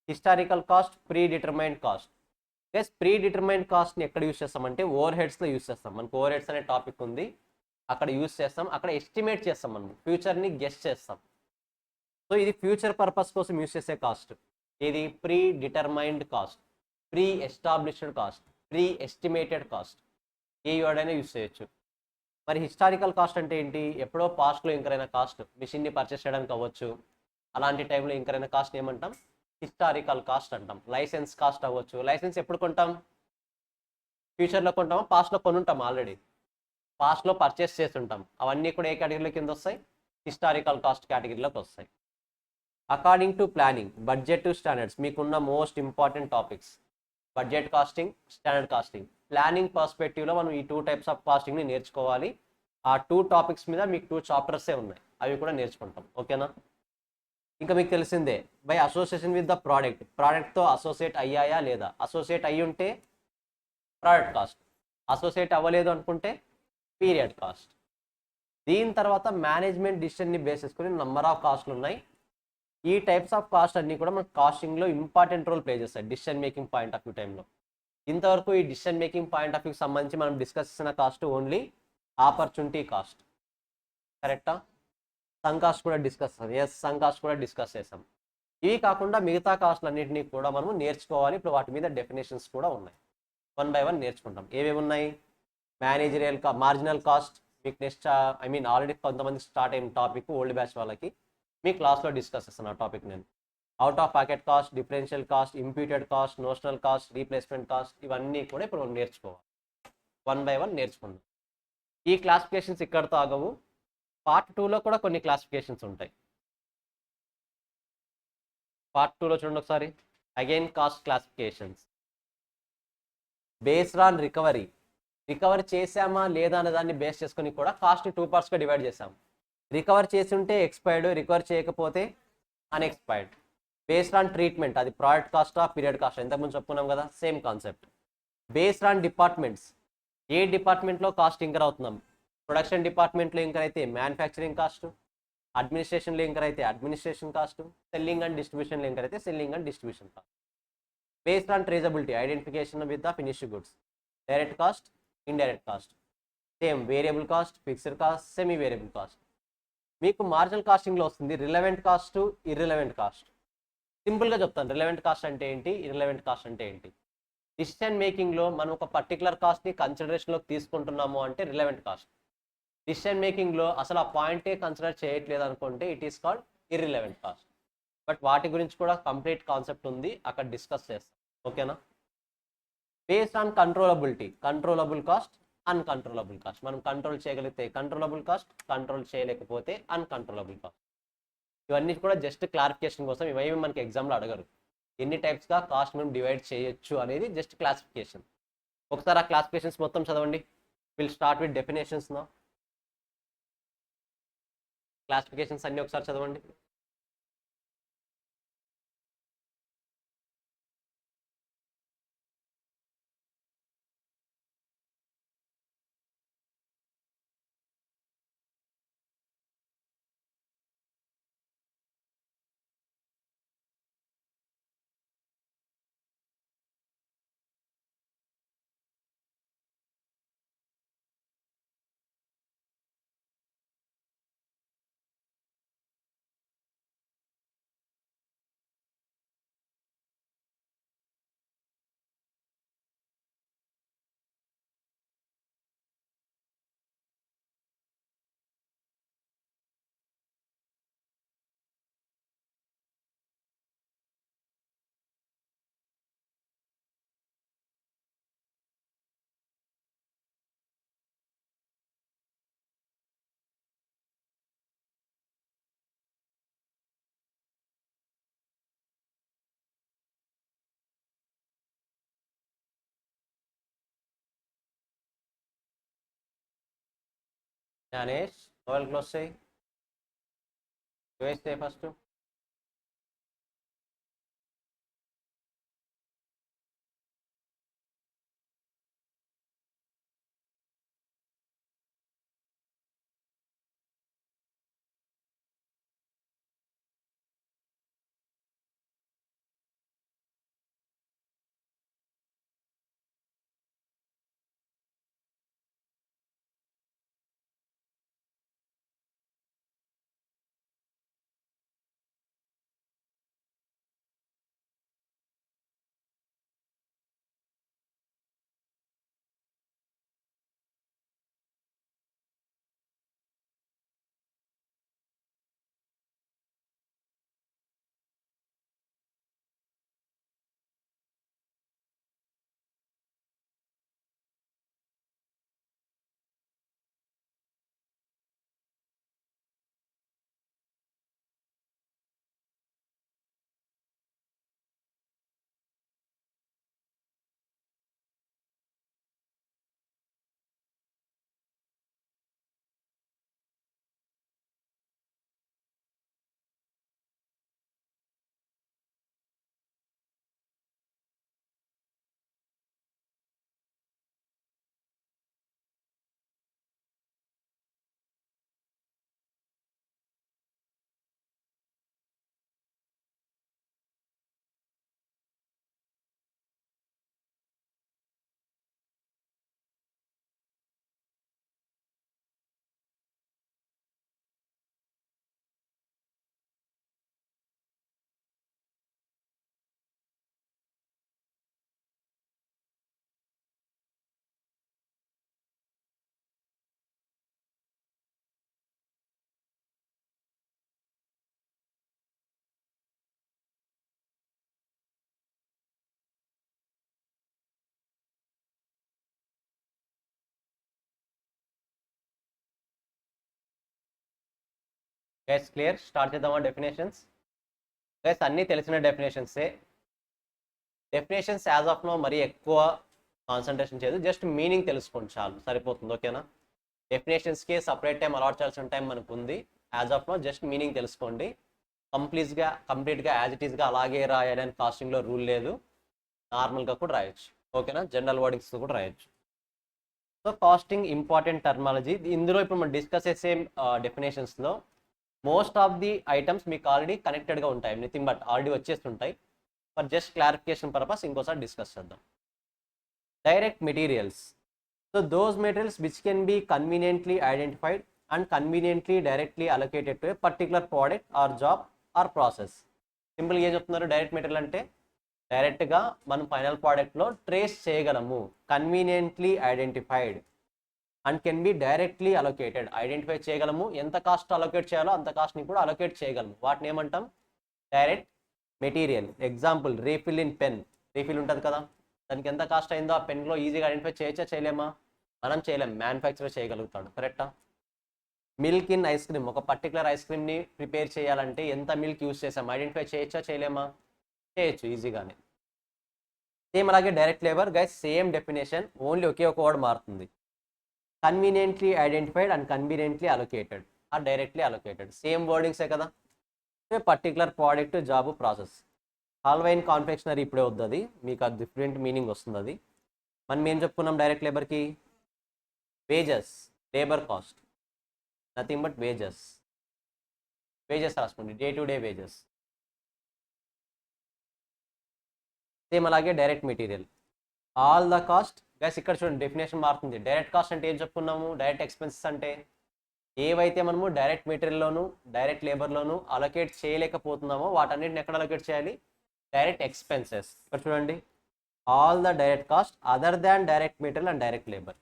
historical cost, pre determined cost. Plus pre determined కాస్ట్ని ఎక్కడ యూస్ చేస్తామంటే ఓవర్ హెడ్స్లో యూస్ చేస్తాం. మనకు ఓవర్ హెడ్స్ అనే టాపిక్ ఉంది, అక్కడ యూస్ చేస్తాం. అక్కడ ఎస్టిమేట్ చేస్తాం, మనం ఫ్యూచర్ని గెస్ చేస్తాం. సో ఇది ఫ్యూచర్ పర్పస్ కోసం యూస్ చేసే కాస్ట్. ఇది pre determined cost, pre established cost, pre estimated cost. ఏ వర్డ్ యూస్ చేయొచ్చు. మరి హిస్టారికల్ కాస్ట్ అంటే ఏంటి? ఎప్పుడో పాస్ట్లో ఇంకరైన కాస్ట్, మిషన్ని పర్చేస్ చేయడానికి అవ్వచ్చు, అలాంటి టైంలో ఇంకరైన కాస్ట్ ఏమంటాం? హిస్టారికల్ కాస్ట్ అంటాం. లైసెన్స్ కాస్ట్ అవ్వచ్చు, లైసెన్స్ ఎప్పుడు కొంటాం? ఫ్యూచర్లో కొంటామా, పాస్ట్లో కొనుంటాం? ఆల్రెడీ పాస్ట్లో పర్చేస్ చేస్తుంటాం. అవన్నీ కూడా ఏ కేటగిరీలో కింద వస్తాయి? హిస్టారికల్ కాస్ట్ కేటగిరీలోకి వస్తాయి. According to planning, budget to standards, మీకున్న most important topics budget costing, standard costing. Planning పర్స్పెక్టివ్లో మనం ఈ 2 టైప్స్ ఆఫ్ కాస్టింగ్ని నేర్చుకోవాలి. ఆ 2 టాపిక్స్ మీద మీకు 2 చాప్టర్సే ఉన్నాయి, అవి కూడా నేర్చుకుంటాం. ఓకేనా? ఇంకా మీకు తెలిసిందే by association with the product, ప్రోడక్ట్తో అసోసియేట్ అయ్యాయా లేదా? అసోసియేట్ అయ్యి ఉంటే ప్రోడక్ట్ కాస్ట్, అసోసియేట్ అవ్వలేదు అనుకుంటే పీరియడ్ కాస్ట్. దీని తర్వాత మేనేజ్మెంట్ డిసిషన్ని బేస్ చేసుకుని నెంబర్ ఆఫ్ కాస్ట్లు ఉన్నాయి. ఈ టైప్స్ ఆఫ్ కాస్ట్ అన్నీ కూడా మనకు కాస్టింగ్లో ఇంపార్టెంట్ రోల్ ప్లే చేస్తాయి decision making point of view టైంలో. ఇంతవరకు ఈ డిసిషన్ మేకింగ్ పాయింట్ ఆఫ్ వ్యూకి సంబంధించి మనం డిస్కస్ చేసిన కాస్ట్ ఓన్లీ ఆపర్చునిటీ కాస్ట్. కరెక్టా? సన్ కాస్ట్ కూడా డిస్కస్ చేస్తాం. ఎస్, సన్ కాస్ట్ కూడా డిస్కస్ చేస్తాం. ఇవి కాకుండా మిగతా కాస్ట్లు అన్నింటినీ కూడా మనము నేర్చుకోవాలి. ఇప్పుడు వాటి మీద డెఫినేషన్స్ కూడా ఉన్నాయి. వన్ బై వన్ నేర్చుకుంటాం. ఏమేమి ఉన్నాయి? మేనేజరియల్ మార్జినల్ కాస్ట్ మీకు నెక్స్ట్ ఆల్రెడీ కొంతమంది స్టార్ట్ అయిన టాపిక్ ఓల్డ్ బ్యాచ్ వాళ్ళకి మీ క్లాస్లో డిస్కస్ చేస్తాను ఆ టాపిక్ నేను. Out of packet cost, differential cost, imputed cost, notional cost, replacement cost, ఇవన్నీ కూడా ఇప్పుడు మనం నేర్చుకోవాలి. వన్ బై వన్ నేర్చుకుందాం. ఈ క్లాసిఫికేషన్స్ ఇక్కడతో ఆగవు. పార్ట్ 2లో కూడా కొన్ని క్లాసిఫికేషన్స్ ఉంటాయి. పార్ట్ 2లో చూడండి ఒకసారి. Again cost classifications based on recovery చేసామా లేదా అనే దాన్ని బేస్ చేసుకుని కూడా కాస్ట్ 2 పార్ట్స్గా డివైడ్ చేసాం. రికవర్ చేసి ఉంటే ఎక్స్పైర్డ్, రికవర్ చేయకపోతే అన్ఎక్స్పైర్డ్. బేస్డ్ ఆన్ ట్రీట్మెంట్, అది ప్రోడక్ట్ కాస్టా పీరియడ్ కాస్ట్, ఇంతకుముందు చెప్పుకున్నాం కదా, same concept. Based on departments, ఏ డిపార్ట్మెంట్లో కాస్ట్ ఇంకర్ అవుతున్నాం. ప్రొడక్షన్ డిపార్ట్మెంట్లో ఇంకర్ అయితే మ్యానుఫ్యాక్చరింగ్ కాస్ట్, అడ్మినిస్ట్రేషన్లో ఇంకర్ అయితే అడ్మినిస్ట్రేషన్ కాస్ట్, సెల్లింగ్ అండ్ డిస్ట్రిబ్యూషన్లో ఇంకర్ అయితే selling and distribution cost. Based on traceability, identification with the finished goods, direct cost, indirect cost, same variable cost, fixed cost, semi variable cost. మీకు మార్జినల్ కాస్టింగ్లో వస్తుంది రిలవెంట్ కాస్ట్, ఇర్రిలవెంట్ కాస్ట్. సింపుల్గా చెప్తాను రిలవెంట్ కాస్ట్ అంటే ఏంటి, ఇర్రిలవెంట్ కాస్ట్ అంటే ఏంటి. డిసిషన్ మేకింగ్లో మనం ఒక పర్టికులర్ కాస్ట్ని కన్సిడరేషన్లోకి తీసుకుంటున్నాము అంటే రిలవెంట్ కాస్ట్. డిసిషన్ మేకింగ్లో అసలు ఆ పాయింటే కన్సిడర్ చేయట్లేదు అనుకుంటే it is called irrelevant cost. But వాటి గురించి కూడా కంప్లీట్ కాన్సెప్ట్ ఉంది, అక్కడ డిస్కస్ చేస్తాం. ఓకేనా? Based on controllable cost, uncontrollable cost. మనం కంట్రోల్ చేయగలిగితే కంట్రోలబుల్ కాస్ట్, కంట్రోల్ చేయలేకపోతే అన్కంట్రోలబుల్ కాస్ట్. ఇవన్నీ కూడా జస్ట్ క్లారిఫికేషన్ కోసం, ఇవేమి మనకి ఎగ్జామ్లో అడగరు. ఎన్ని టైప్స్గా కాస్ట్ మనం డివైడ్ చేయొచ్చు అనేది జస్ట్ క్లాసిఫికేషన్. ఒకసారి ఆ క్లాసిఫికేషన్స్ మొత్తం చదవండి. విల్ స్టార్ట్ విత్ డెఫినేషన్స్ నా. క్లాసిఫికేషన్స్ అన్ని ఒకసారి చదవండి. జ్ఞానేష్ మొబైల్ క్లోజ్ చేయి. వేస్తే ఫస్ట్. Guys clear? స్టార్ట్ చేద్దామా డెఫినేషన్స్? గైస్ అన్నీ తెలిసిన డెఫినేషన్సే. డెఫినేషన్స్ యాజ్ ఆఫ్ నో మరీ ఎక్కువ కాన్సన్ట్రేషన్ చేయదు, జస్ట్ మీనింగ్ తెలుసుకోండి చాలు, సరిపోతుంది. ఓకేనా? డెఫినేషన్స్కి సపరేట్ టైం అలాట్ చేయాల్సిన టైం మనకు ఉంది. As of now just meaning తెలుసుకోండి. కంప్లీట్గా యాజ్ ఇట్ ఈస్గా అలాగే రాయాలని కాస్టింగ్లో రూల్ లేదు. నార్మల్గా కూడా రాయొచ్చు. ఓకేనా? జనరల్ వర్డింగ్స్ కూడా రాయొచ్చు. So costing important terminology. ఇందులో ఇప్పుడు మనం డిస్కస్ చేసే డెఫినేషన్స్లో మోస్ట్ ఆఫ్ ది ఐటమ్స్ మీకు ఆల్రెడీ కనెక్టెడ్గా ఉంటాయి, నథింగ్ బట్ ఆల్రెడీ వచ్చేస్తుంటాయి. ఫర్ జస్ట్ క్లారిఫికేషన్ పర్పస్ ఇంకోసారి డిస్కస్ చేద్దాం. Direct materials. So those materials which can be conveniently identified and conveniently directly allocated to a particular product or job or process. సింపుల్గా ఏం చెప్తున్నారు? డైరెక్ట్ మెటీరియల్ అంటే డైరెక్ట్గా మనం ఫైనల్ ప్రోడక్ట్లో ట్రేస్ చేయగలము, conveniently identified and can be directly allocated. Identify చేయగలము, ఎంత కాస్ట్ అలొకేట్ చేయాలో అంత కాస్ట్ని కూడా అలొకేట్ చేయగలము. వాటిని ఏమంటాం? Direct material. Example, refill in pen. Refill ఉంటుంది కదా, దానికి ఎంత కాస్ట్ అయిందో ఆ పెన్లో ఈజీగా ఐడెంటిఫై చేయొచ్చా చేయలేమా? మనం చేయలేం, మ్యానుఫ్యాక్చరర్ చేయగలుగుతాడు. కరెక్టా? Milk in ice cream. ఒక పర్టికులర్ ఐస్ క్రీమ్ని ప్రిపేర్ చేయాలంటే ఎంత మిల్క్ యూస్ చేసాం ఐడెంటిఫై చేయొచ్చా చేయలేమా? చేయొచ్చు ఈజీగానే. సేమ్ అలాగే direct labour. Guys same definition, only ఒకే ఒక వర్డ్ మారుతుంది. Conveniently identified and conveniently allocated or directly allocated. Same వర్డింగ్సే కదా. Particular product, job, process. హాల్వైన్ కాన్ఫెక్షనరీ ఇప్పుడే వద్దు, మీకు అది డిఫరెంట్ మీనింగ్ వస్తుంది. అది మనం ఏం చెప్పుకున్నాం? డైరెక్ట్ లేబర్కి wages, labour cost, nothing but wages. Wages రాసుకోండి, day to day wages. Same అలాగే direct material, all the cost. Guys ఇక్కడ చూడండి డెఫినేషన్ మారుతుంది. డైరెక్ట్ కాస్ట్ అంటే ఏం చెప్పుకున్నాము? డైరెక్ట్ ఎక్స్పెన్సెస్ అంటే ఏవైతే మనము డైరెక్ట్ మెటీరియల్లోను డైరెక్ట్ లేబర్లోను అలొకేట్ చేయలేకపోతున్నామో వాటన్నిటిని ఎక్కడ అలొకేట్ చేయాలి? Direct expenses. ఇక్కడ చూడండి, all the direct cost other than direct material and direct labour.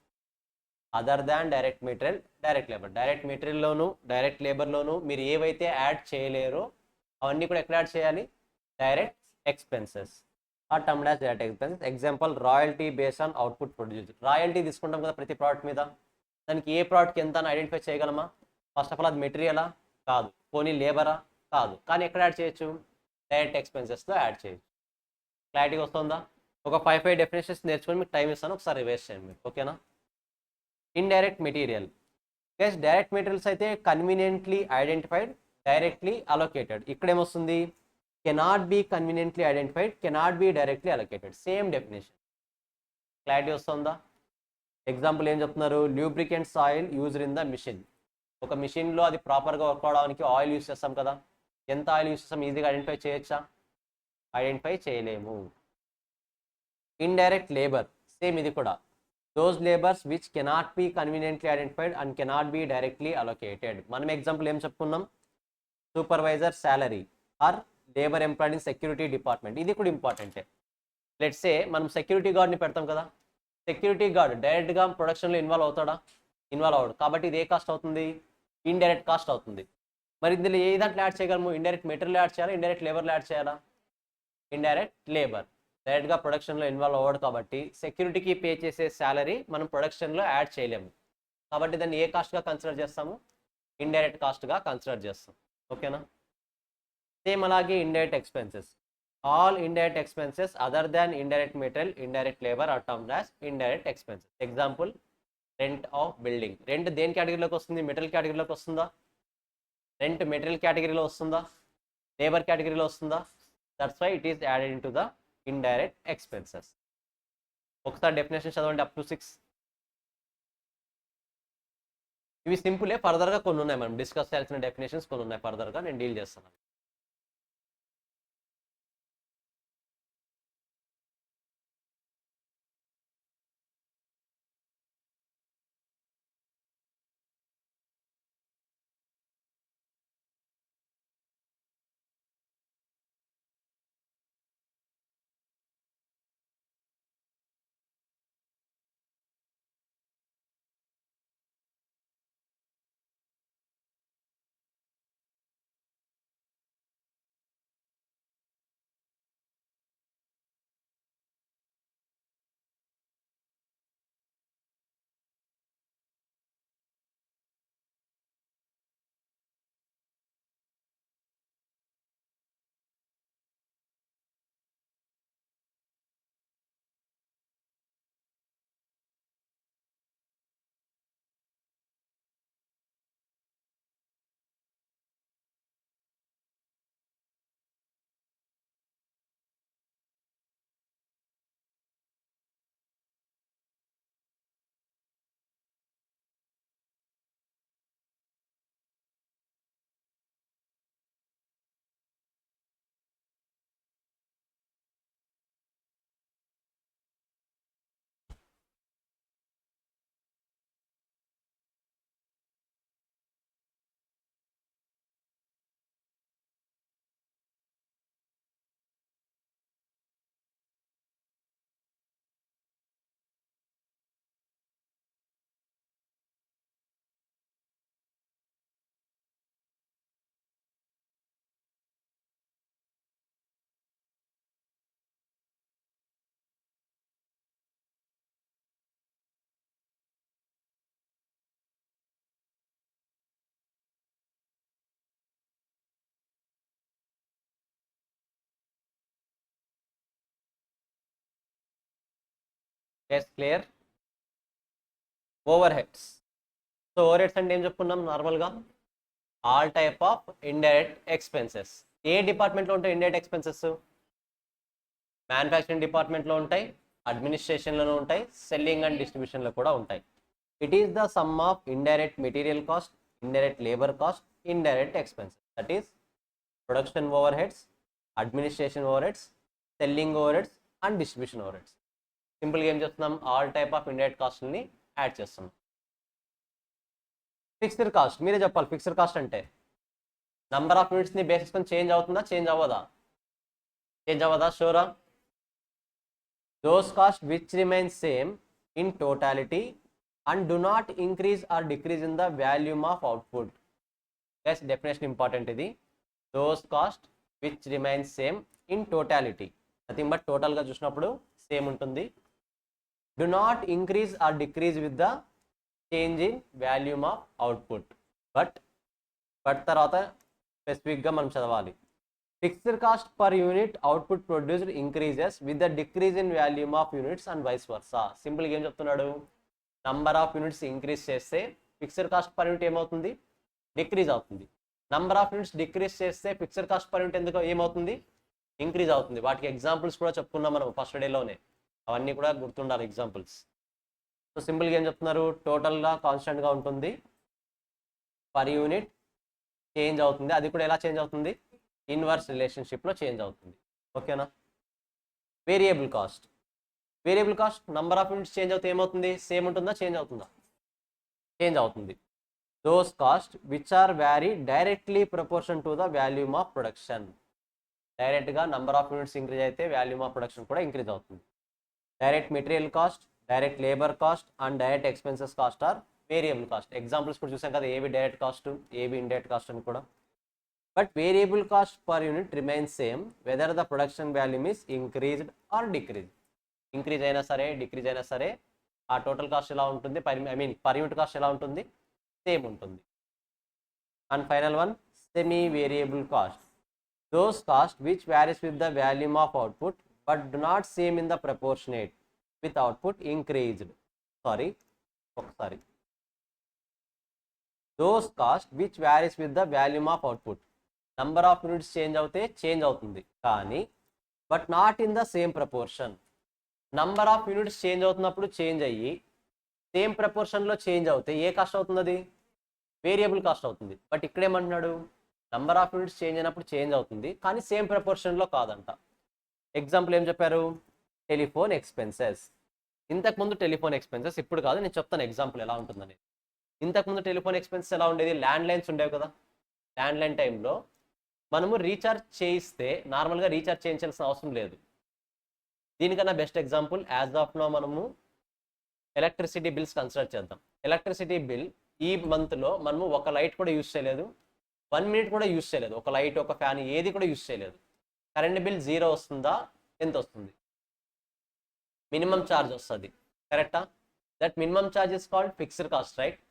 Other than direct material, direct labour. Direct మెటీరియల్లోను డైరెక్ట్ లేబర్లోను మీరు ఏవైతే యాడ్ చేయలేరో అవన్నీ కూడా ఎక్కడ యాడ్ చేయాలి? Direct expenses are termed as direct expenses. Example, royalty based on output produce. Royalty తీసుకుంటాం కదా ప్రతి ప్రోడక్ట్ మీద, దానికి ఏ ప్రోడక్ట్కి ఎంత అని ఐడెంటిఫై చేయగలమా? ఫస్ట్ ఆఫ్ ఆల్ అది మెటీరియలా? కాదు. పోనీ లేబరా? కాదు. కానీ ఎక్కడ యాడ్ చేయొచ్చు? డైరెక్ట్ ఎక్స్పెన్సెస్లో యాడ్ చేయొచ్చు. క్లారిటీ వస్తుందా? ఒక 5 డెఫినేషన్స్ నేర్చుకొని మీకు టైం ఇస్తాను, ఒకసారి రివైజ్ చేయండి మీరు. ఓకేనా? Indirect material. Guys direct materials అయితే కన్వీనియంట్లీ ఐడెంటిఫైడ్, డైరెక్ట్లీ అలొకేటెడ్. ఇక్కడ ఏమొస్తుంది? Cannot be conveniently identified, cannot be directly allocated. Same definition. Clarity వస్తుందా? ఎగ్జాంపుల్ ఏం చెప్తున్నారు? Lubricants oil used in the machine. ఒక మిషన్లో అది ప్రాపర్గా వర్క్ అవడానికి ఆయిల్ యూస్ చేస్తాం కదా, ఎంత ఆయిల్ యూస్ చేస్తాం ఈజీగా ఐడెంటిఫై చేయొచ్చా? ఐడెంటిఫై చేయలేము. Indirect labour. సేమ్ ఇది కూడా, those labours which cannot be conveniently identified and cannot be directly allocated. మనం ఎగ్జాంపుల్ ఏం చెప్పుకున్నాం? Supervisor salary are labour employed in security department. ఇది కూడా ఇంపార్టెంటే. లెట్స్ సే మనం సెక్యూరిటీ గార్డ్ని పెడతాం కదా, సెక్యూరిటీ గార్డ్ డైరెక్ట్గా ప్రొడక్షన్లో ఇన్వాల్వ్ అవుతాడా? ఇన్వాల్వ్ అవ్వడు. కాబట్టి ఇది ఏ కాస్ట్ అవుతుంది? ఇండైరెక్ట్ కాస్ట్ అవుతుంది. మరి ఇందులో ఏ దాంట్లో యాడ్ చేయగలము? ఇండైరెక్ట్ మెటీరియల్ యాడ్ చేయాలా, ఇండైరెక్ట్ లేబర్లో యాడ్ చేయాలా? Indirect labour. డైరెక్ట్గా ప్రొడక్షన్లో ఇన్వాల్వ్ అవ్వడు కాబట్టి సెక్యూరిటీకి పే చేసే శాలరీ మనం ప్రొడక్షన్లో యాడ్ చేయలేము. కాబట్టి దాన్ని ఏ కాస్ట్గా కన్సిడర్ చేస్తాము? ఇండైరెక్ట్ కాస్ట్గా కన్సిడర్ చేస్తాం. ఓకేనా? సేమ్ అలాగే indirect expenses. All indirect expenses other than indirect material, indirect labour are termed as indirect expenses. Example, rent of building. Rent దేని కేటగిరీలోకి వస్తుంది? మెటీరియల్ కేటగిరీలోకి వస్తుందా? రెంట్ మెటీరియల్ కేటగిరీలో వస్తుందా? లేబర్ కేటగిరీలో వస్తుందా? That's why it is added in to the indirect expenses. ఒకసారి డెఫినేషన్ చదవండి అప్ టు 6. ఇవి సింపులే, ఫర్దర్గా కొన్ని ఉన్నాయి, మనం డిస్కస్ చేయాల్సిన డెఫినేషన్స్ కొన్ని ఉన్నాయి, ఫర్దర్గా నేను డీల్ చేస్తాను. Yes clear. Overheads. So overheads అంటే ఏం చెప్పుకున్నాం నార్మల్గా, all type of indirect expenses. ఏ డిపార్ట్మెంట్లో ఉంటాయి ఇండైరెక్ట్ ఎక్స్పెన్సెస్? మ్యానుఫ్యాక్చరింగ్ డిపార్ట్మెంట్లో ఉంటాయి, అడ్మినిస్ట్రేషన్లో ఉంటాయి, సెల్లింగ్ అండ్ డిస్ట్రిబ్యూషన్లో కూడా ఉంటాయి. It is the sum of indirect material cost, indirect labour cost, indirect expenses. That is production overheads, administration overheads, selling overheads and distribution overheads. సింపుల్గా ఏం చేస్తున్నాం, ఆల్ టైప్ ఆఫ్ ఇండైరెక్ట్ కాస్ట్ని యాడ్ చేస్తున్నాం. ఫిక్స్డ్ కాస్ట్ మీరే చెప్పాలి. ఫిక్స్డ్ కాస్ట్ అంటే నంబర్ ఆఫ్ యూనిట్స్ని బేస్ చేసుకొని చేంజ్ అవుతుందా, చేంజ్ అవ్వదా? చేంజ్ అవ్వదా? షూరా. Those costs which remain same in totality and do not increase or decrease in the volume of output. Yes, definition important ఇది. Those costs which remain same in totality, nothing but total గా చూసినప్పుడు సేమ్ ఉంటుంది. Do not increase or decrease with the change in volume of output. but తర్వాత స్పెసిఫిక్గా మనం చదవాలి. Fixed cost per unit output produced increases with the decrease in volume of units and vice versa. సింపుల్గా ఏం చెప్తున్నాడు, నంబర్ ఆఫ్ యూనిట్స్ ఇంక్రీజ్ చేస్తే ఫిక్స్డ్ కాస్ట్ పర్ యూనిట్ ఏమవుతుంది, డిక్రీజ్ అవుతుంది. నంబర్ ఆఫ్ యూనిట్స్ డిక్రీజ్ చేస్తే ఫిక్స్డ్ కాస్ట్ పర్ యూనిట్ ఎందుకు ఏమవుతుంది, ఇంక్రీజ్ అవుతుంది. వాటికి ఎగ్జాంపుల్స్ కూడా చెప్పుకున్నాం మనం ఫస్ట్ డేలోనే, అవన్నీ కూడా గుర్తుండాలి ఎగ్జాంపుల్స్. సో సింపుల్గా ఏం చెప్తున్నారు, టోటల్గా కాన్స్టెంట్గా ఉంటుంది, పర్ యూనిట్ చేంజ్ అవుతుంది. అది కూడా ఎలా చేంజ్ అవుతుంది, ఇన్వర్స్ రిలేషన్షిప్లో చేంజ్ అవుతుంది. ఓకేనా. Variable cost. Variable cost number of units change అవుతే ఏమవుతుంది, సేమ్ ఉంటుందా, చేంజ్ అవుతుందా? చేంజ్ అవుతుంది. Those cost which are vary directly proportion to the volume of production. డైరెక్ట్గా నంబర్ ఆఫ్ యూనిట్స్ ఇంక్రీజ్ అయితే వాల్యూమ్ ఆఫ్ ప్రొడక్షన్ కూడా ఇంక్రీజ్ అవుతుంది. Direct material cost, direct labour cost and direct expenses cost are variable cost. Examples కూడా చూసాం కదా, ఏవి డైరెక్ట్ కాస్ట్, ఏవి ఇండైరెక్ట్ కాస్ట్ అని కూడా. But variable cost per unit remains same whether the production volume is increased or decreased. Increase అయినా సరే, డిక్రీజ్ అయినా సరే, ఆ టోటల్ కాస్ట్ ఎలా ఉంటుంది, పర్ యూనిట్ కాస్ట్ ఎలా ఉంటుంది, సేమ్ ఉంటుంది. And final one, semi variable cost. Those cost which varies with the volume of output but do not same in the proportionate with output increased. ఒకసారి those cost which varies with the volume of output, number of units change అవుతే చేంజ్ అవుతుంది కానీ but not in the same proportion. Number of units change అవుతున్నప్పుడు చేంజ్ అయ్యి సేమ్ ప్రపోర్షన్లో చేంజ్ అవుతే ఏ కాస్ట్ అవుతుంది, అది వేరియబుల్ కాస్ట్ అవుతుంది. బట్ ఇక్కడ ఏమంటున్నాడు, నంబర్ ఆఫ్ యూనిట్స్ చేంజ్ అయినప్పుడు చేంజ్ అవుతుంది కానీ సేమ్ ప్రపోర్షన్లో కాదంట. ఎగ్జాంపుల్ ఏం చెప్పారు, టెలిఫోన్ ఎక్స్పెన్సెస్. ఇంతకుముందు టెలిఫోన్ ఎక్స్పెన్సెస్, ఇప్పుడు కాదు, నేను చెప్తాను ఎగ్జాంపుల్ ఎలా ఉంటుందని. ఇంతకుముందు టెలిఫోన్ ఎక్స్పెన్సెస్ ఎలా ఉండేది, ల్యాండ్ లైన్స్ ఉండేవి కదా. ల్యాండ్ లైన్ టైంలో మనము రీఛార్జ్ చేయిస్తే నార్మల్గా రీఛార్జ్ చేయించాల్సిన అవసరం లేదు. దీనికన్నా best example as of now మనము ఎలక్ట్రిసిటీ బిల్స్ కన్సిడర్ చేద్దాం. ఎలక్ట్రిసిటీ బిల్ ఈ మంత్లో మనము ఒక లైట్ కూడా యూజ్ చేయలేదు, 1 మినిట్ కూడా యూజ్ చేయలేదు, ఒక లైట్ ఒక ఫ్యాన్ ఏది కూడా యూజ్ చేయలేదు. కరెంట్ బిల్ 0 వస్తుందా, ఎంత వస్తుంది, మినిమం ఛార్జ్ వస్తుంది. కరెక్టా? That minimum charge is called fixed cost, right?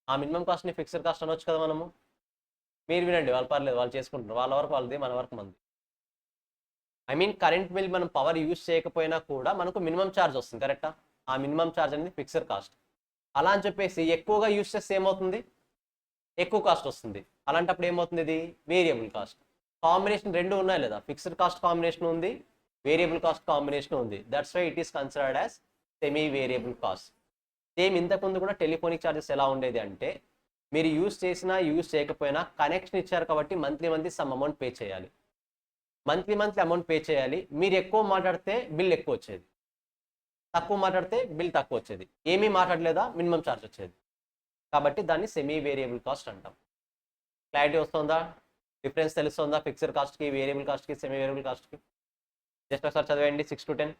ఆ మినిమం కాస్ట్ని ఫిక్స్డ్ కాస్ట్ అనొచ్చు కదా మనము. మీరు వినండి, వాళ్ళు పర్లేదు, వాళ్ళు చేసుకుంటారు, వాళ్ళ వరకు వాళ్ళది, మన వరకు మంది. కరెంట్ బిల్ మనం పవర్ యూజ్ చేయకపోయినా కూడా మనకు మినిమం ఛార్జ్ వస్తుంది. కరెక్టా? ఆ మినిమం ఛార్జ్ అనేది ఫిక్స్డ్ కాస్ట్. అలా అని చెప్పేసి ఎక్కువగా యూజ్ చేస్తే ఏమవుతుంది, ఎక్కువ కాస్ట్ వస్తుంది. అలాంటప్పుడు ఏమవుతుంది, ఇది వేరియబుల్ కాస్ట్. కాంబినేషన్ రెండు ఉన్నాయి లేదా, ఫిక్స్డ్ కాస్ట్ కాంబినేషన్ ఉంది, వేరియబుల్ కాస్ట్ కాంబినేషన్ ఉంది. That's why it is considered as semi variable cost. Same ఇంతకుముందు కూడా టెలిఫోనిక్ ఛార్జెస్ ఎలా ఉండేది అంటే, మీరు యూజ్ చేసినా యూజ్ చేయకపోయినా కనెక్షన్ ఇచ్చారు కాబట్టి మంత్లీ సమ్ అమౌంట్ పే చేయాలి. మంత్లీ అమౌంట్ పే చేయాలి. మీరు ఎక్కువ మాట్లాడితే బిల్ ఎక్కువ వచ్చేది, తక్కువ మాట్లాడితే బిల్ తక్కువ వచ్చేది. ఏమీ మాట్లాడలేదా మినిమం ఛార్జ్ వచ్చేది. కాబట్టి దాన్ని సెమీ వేరియబుల్ కాస్ట్ అంటాం. క్లారిటీ వస్తుందా, డిఫరెన్స్ తెలుస్తుందా ఫిక్స్డ్ కాస్ట్కి, వేరియబుల్ కాస్ట్కి, సెమీ వేరియబుల్ కాస్ట్కి? జస్ట్ ఒకసారి చదివేయండి 6 to 10.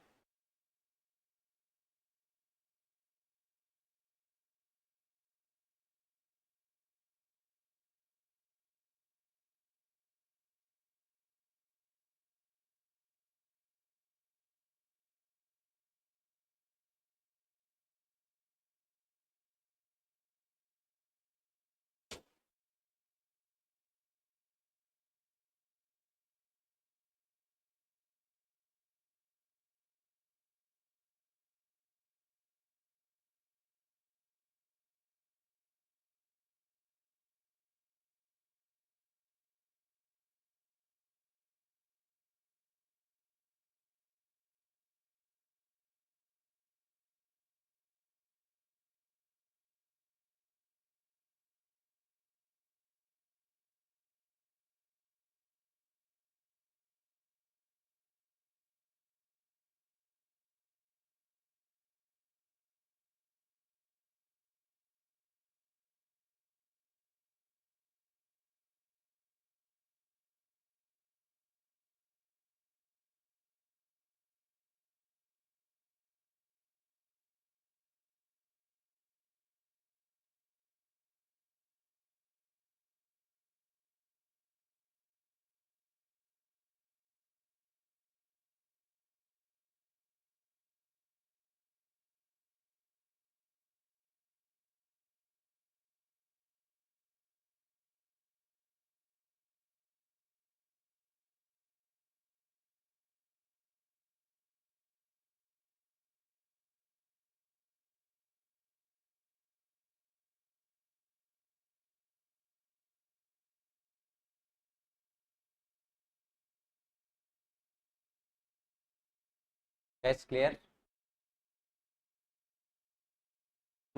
Guys clear?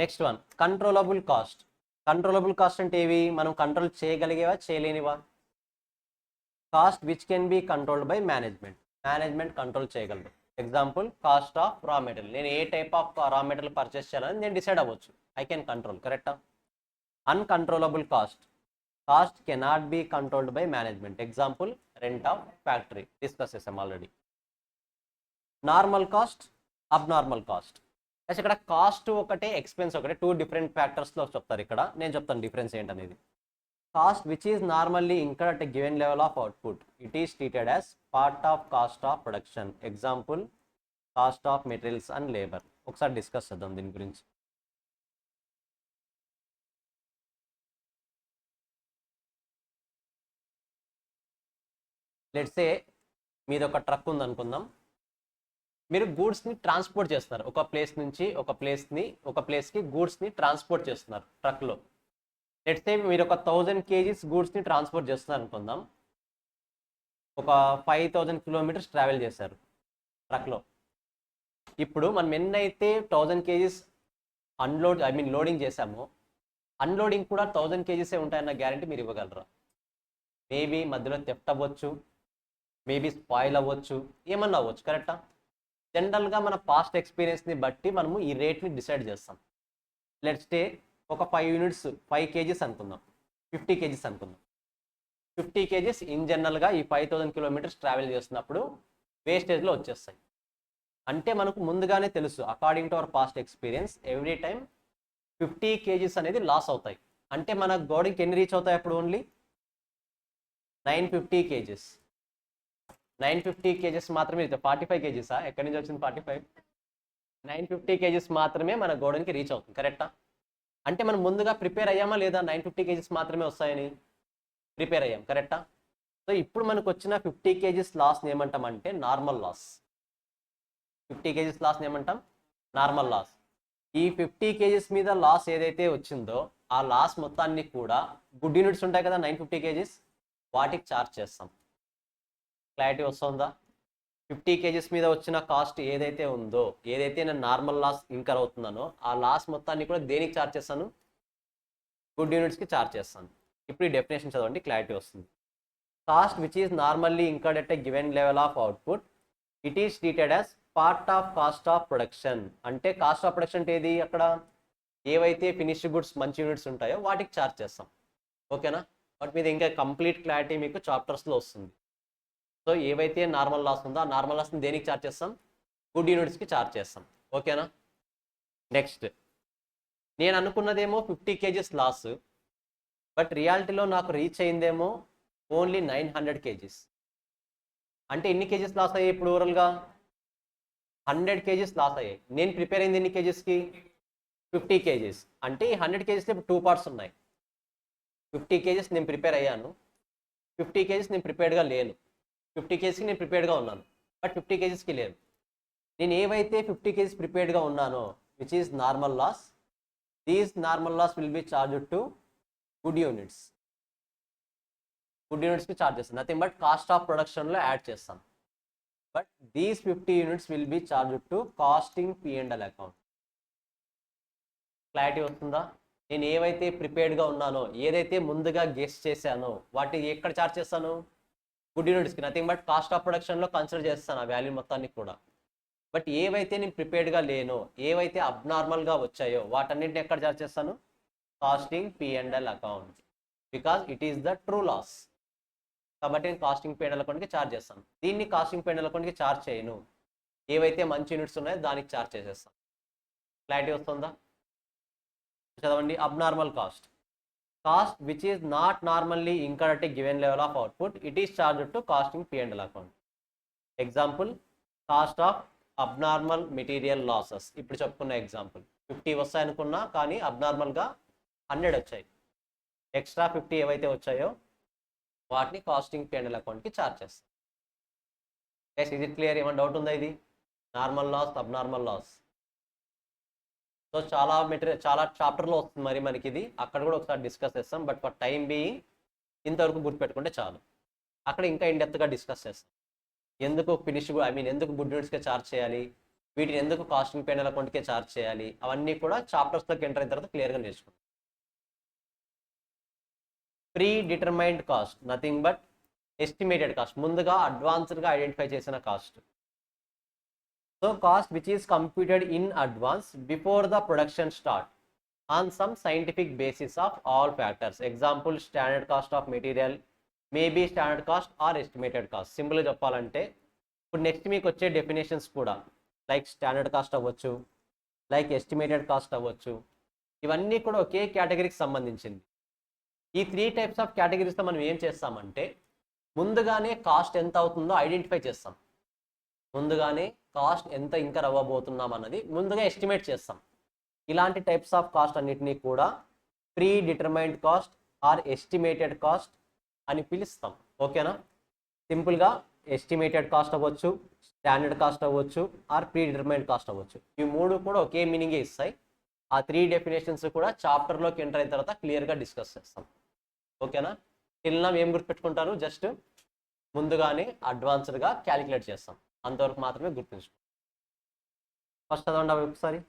Next one, controllable cost. Controllable cost అంటే ఏవి? మనం కంట్రోల్ చేయగలిగేవా, చేయలేనివా? Cost which can be controlled by management. Management control చేయగలరు. Example, cost of raw material. నేను ఏ type of raw material purchase చేయాలని నేను డిసైడ్ అవ్వచ్చు. I can control. కరెక్టా? Uncontrollable cost. Cost cannot be controlled by management. Example, rent of factory. Discuss చేసాం already. Normal cost, abnormal cost. ఇక్కడ కాస్ట్ ఒకటే, ఎక్స్పెన్స్ ఒకటే, టూ డిఫరెంట్ ఫ్యాక్టర్స్లో చెప్తారు. ఇక్కడ నేను చెప్తాను డిఫరెన్స్ ఏంటనేది. Cost which is normally incurred at a given level of output, it is treated as part of cost of production. Example, cost of materials and labour. ఒకసారి డిస్కస్ చేద్దాం దీని గురించి. లెట్స్ సే మీది ఒక ట్రక్ ఉంది అనుకుందాం. మీరు గూడ్స్ని ట్రాన్స్పోర్ట్ చేస్తున్నారు. ఒక ప్లేస్ నుంచి ఒక ప్లేస్కి గూడ్స్ని ట్రాన్స్పోర్ట్ చేస్తున్నారు ట్రక్లో. లెట్స్ సే మీరు ఒక 1000 kgs గూడ్స్ని ట్రాన్స్పోర్ట్ చేస్తున్నారు అనుకుందాం. ఒక 5000 kilometers ట్రావెల్ చేశారు ట్రక్లో. ఇప్పుడు మనం ఎన్నైతే 1000 kgs లోడింగ్ చేశామో, అన్లోడింగ్ కూడా 1000 kgs ఉంటాయన్న గ్యారంటీ మీరు ఇవ్వగలరా? మేబీ మధ్యలో థెఫ్ట్ అవ్వచ్చు, మేబీ స్పాయిల్ అవ్వచ్చు, ఏమన్నా అవ్వచ్చు. కరెక్టా? జనరల్గా మన పాస్ట్ ఎక్స్పీరియన్స్ని బట్టి మనము ఈ రేట్ని డిసైడ్ చేస్తాం. లెట్స్ సే ఒక 5 units 5 kgs అనుకుందాం, 50 kgs అనుకుందాం. 50 kgs ఇన్ జనరల్గా ఈ 5000 kilometers ట్రావెల్ చేస్తున్నప్పుడు వేస్టేజ్లో వచ్చేస్తాయి. అంటే మనకు ముందుగానే తెలుసు, according to our past experience, every time 50 kgs అనేది లాస్ అవుతాయి. అంటే మన గోడకి ఎన్ని రీచ్ అవుతాయి అప్పుడు? Only 950 kgs. 950 kgs మాత్రమే. 45 kgs ఎక్కడి నుంచి వచ్చింది 45? 950 kgs మాత్రమే మన గోడనికి రీచ్ అవుతుంది. కరెక్టా? అంటే మనం ముందుగా ప్రిపేర్ అయ్యామా లేదా? 950 kgs మాత్రమే వస్తాయని ప్రిపేర్ అయ్యాం. కరెక్టా? సో ఇప్పుడు మనకు వచ్చిన 50 kgs లాస్ని ఏమంటామంటే నార్మల్ లాస్. 50 kgs లాస్ని ఏమంటాం? Normal loss. ఈ 50 kgs మీద లాస్ ఏదైతే వచ్చిందో ఆ లాస్ మొత్తాన్ని కూడా గుడ్ యూనిట్స్ ఉంటాయి కదా 950 kgs, వాటికి ఛార్జ్ చేస్తాం. క్లారిటీ వస్తుందా? 50 kgs మీద వచ్చిన కాస్ట్ ఏదైతే ఉందో, ఏదైతే నేను నార్మల్ లాస్ ఇంకర్ అవుతున్నానో ఆ లాస్ మొత్తాన్ని కూడా దేనికి ఛార్జ్ చేస్తాను? గుడ్ యూనిట్స్కి ఛార్జ్ చేస్తాను. ఇప్పుడు ఈ డెఫినేషన్ చదవండి, క్లారిటీ వస్తుంది. Cost which is normally incurred at a given level of output, it is treated as part of cost of production. అంటే కాస్ట్ ఆఫ్ ప్రొడక్షన్ అంటే ఏది? అక్కడ ఏవైతే ఫినిష్డ్ గుడ్స్ మంచి యూనిట్స్ ఉంటాయో వాటికి ఛార్జ్ చేస్తాం. ఓకేనా? వాటి మీద ఇంకా కంప్లీట్ క్లారిటీ మీకు చాప్టర్స్లో వస్తుంది. సో ఏవైతే నార్మల్ లాస్ ఉందో ఆ నార్మల్ లాస్ని దేనికి ఛార్జ్ చేస్తాం? గుడ్ యూనిట్స్కి ఛార్జ్ చేస్తాం. ఓకేనా? నెక్స్ట్, నేను అనుకున్నదేమో 50 kgs లాస్, బట్ రియాలిటీలో నాకు రీచ్ అయిందేమో ఓన్లీ 900 kgs. అంటే ఎన్ని కేజీస్ లాస్ అయ్యాయి ఇప్పుడు ఓవరాల్గా? 100 kgs లాస్ అయ్యాయి. నేను ప్రిపేర్ అయింది ఎన్ని కేజెస్కి? 50 kgs. అంటే ఈ 100 kgsలో ఇప్పుడు 2 parts ఉన్నాయి. 50 kgs నేను ప్రిపేర్ అయ్యాను, 50 kgs నేను ప్రిపేర్డ్గా లేను. 50 kgsకి నేను ప్రిపేర్డ్గా ఉన్నాను, బట్ 50 kgsకి లేను. నేను ఏవైతే 50 kgs ప్రిపేర్డ్గా ఉన్నానో, which is normal loss, these normal loss will be charged to good units. Good యూనిట్స్కి ఛార్జ్ చేస్తాను, నథింగ్ బట్ కాస్ట్ ఆఫ్ ప్రొడక్షన్లో యాడ్ చేస్తాను. But these 50 units will be charged to costing P&L account. Clarity వస్తుందా? నేను ఏవైతే ప్రిపేర్డ్గా ఉన్నానో, ఏదైతే ముందుగా గెస్ చేశానో వాటి ఎక్కడ ఛార్జ్ చేస్తాను? గుడ్ యూనిట్స్కి, నథింగ్ బట్ కాస్ట్ ఆఫ్ ప్రొడక్షన్లో కన్సిడర్ చేస్తాను ఆ వాల్యూ మొత్తాన్ని కూడా. బట్ ఏవైతే నేను ప్రిపేర్డ్గా లేనో, ఏవైతే అబ్నార్మల్గా వచ్చాయో వాటన్నింటిని ఎక్కడ ఛార్జ్ చేస్తాను? Costing P&L account, because it is the true loss. కాబట్టి నేను కాస్టింగ్ P&L అకౌంట్కి ఛార్జ్ చేస్తాను. దీన్ని కాస్టింగ్ P&L అకౌంట్కి ఛార్జ్ చేయను, ఏవైతే మంచి యూనిట్స్ ఉన్నాయో దానికి ఛార్జ్ చేసేస్తాను. క్లారిటీ వస్తుందా? చదవండి. Abnormal cost, cost which is not normally incurred at a given level of output, it is charged to costing P&L account. Example, cost of abnormal material losses. ఇప్పుడు చెప్పుకున్న ఎగ్జాంపుల్, 50 వస్తాయి అనుకున్నా కానీ అబ్నార్మల్గా 100 వచ్చాయి. ఎక్స్ట్రా 50 ఏవైతే వచ్చాయో వాటిని కాస్టింగ్ P&L అకౌంట్కి ఛార్జ్ చేస్తాం. ఎస్, ఇది క్లియర్? ఏమైనా డౌట్ ఉందా? ఇది normal loss, abnormal loss. So చాలా చాప్టర్లో వస్తుంది మరి మనకి ఇది, అక్కడ కూడా ఒకసారి డిస్కస్ చేస్తాం. బట్ ఫర్ టైం బీయింగ్ ఇంతవరకు గుర్తుపెట్టుకుంటే చాలు, అక్కడ ఇంకా ఇన్ డెప్త్గా డిస్కస్ చేస్తాం. ఎందుకు ఫినిష్ ఎందుకు గుడ్ యూనిట్స్కే ఛార్జ్ చేయాలి, వీటిని ఎందుకు కాస్టింగ్ పెయిన్ అకౌంట్కే ఛార్జ్ చేయాలి, అవన్నీ కూడా చాప్టర్స్లోకి ఎంటర్ అయిన తర్వాత క్లియర్గా నేర్చుకుంటాం. Pre determined cost nothing but estimated cost, ముందుగా అడ్వాన్స్డ్గా ఐడెంటిఫై చేసిన కాస్ట్. So cost which is computed in advance before the production start on some scientific basis of all factors. Example standard cost of material, maybe standard cost or estimated cost. సింపుల్గా చెప్పాలంటే ఇప్పుడు నెక్స్ట్ మీకు వచ్చే డెఫినేషన్స్ కూడా లైక్ స్టాండర్డ్ కాస్ట్ అవ్వచ్చు, లైక్ ఎస్టిమేటెడ్ కాస్ట్ అవ్వచ్చు, ఇవన్నీ కూడా ఒకే కేటగిరీకి సంబంధించింది. ఈ 3 టైప్స్ ఆఫ్ కేటగిరీస్తో మనం ఏం చేస్తామంటే ముందుగానే కాస్ట్ ఎంత అవుతుందో ఐడెంటిఫై చేస్తాం. ముందుగానే కాస్ట్ ఎంత ఇంకర్ అవ్వబోతున్నాం అన్నది ముందుగా ఎస్టిమేట్ చేస్తాం. ఇలాంటి టైప్స్ ఆఫ్ కాస్ట్ అన్నిటినీ కూడా pre determined cost or estimated cost అని పిలుస్తాం. ఓకేనా? సింపుల్గా ఎస్టిమేటెడ్ కాస్ట్ అవ్వచ్చు, స్టాండర్డ్ కాస్ట్ అవ్వచ్చు, ఆర్ ప్రీ డిటర్మైన్డ్ కాస్ట్ అవ్వచ్చు. ఈ 3 కూడా ఒకే మీనింగే ఇస్తాయి. ఆ 3 డెఫినేషన్స్ కూడా చాప్టర్లోకి ఎంటర్ అయిన తర్వాత క్లియర్గా డిస్కస్ చేస్తాం. ఓకేనా? ఇలా ఏం గుర్తుపెట్టుకుంటారు, జస్ట్ ముందుగానే అడ్వాన్స్డ్గా క్యాలిక్యులేట్ చేస్తాం, అంతవరకు మాత్రమే గుర్తుంచుకోండి. ఫస్ట్ చదవండి అవి ఒకసారి.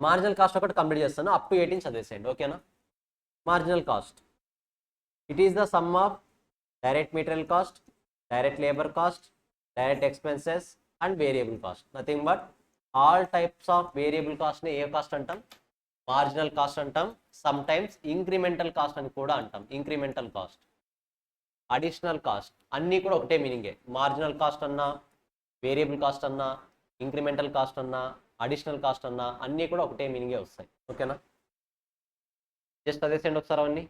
మార్జినల్ కాస్ట్ ఒకటి కంప్లీట్ చేస్తాను, అప్ టు 18 చదివేసేయండి. ఓకేనా? Marginal cost it is the sum of direct material cost, direct labour cost, direct expenses and variable cost. Nothing but all types of variable కాస్ట్ని ఏ కాస్ట్ అంటాం? మార్జినల్ కాస్ట్ అంటాం. సమ్ టైమ్స్ ఇంక్రిమెంటల్ కాస్ట్ అని కూడా అంటాం. ఇంక్రిమెంటల్ కాస్ట్, అడిషనల్ కాస్ట్ అన్నీ కూడా ఒకటే మీనింగే. మార్జినల్ కాస్ట్ అన్నా, వేరియబుల్ కాస్ట్ అన్నా, ఇంక్రిమెంటల్ కాస్ట్ అన్నా, అడిషనల్ కాస్ట్ అన్నా అన్నీ కూడా ఒకటే మీనింగే వస్తాయి. ఓకేనా? జస్ట్ అదేసేయండి ఒకసారి అవన్నీ.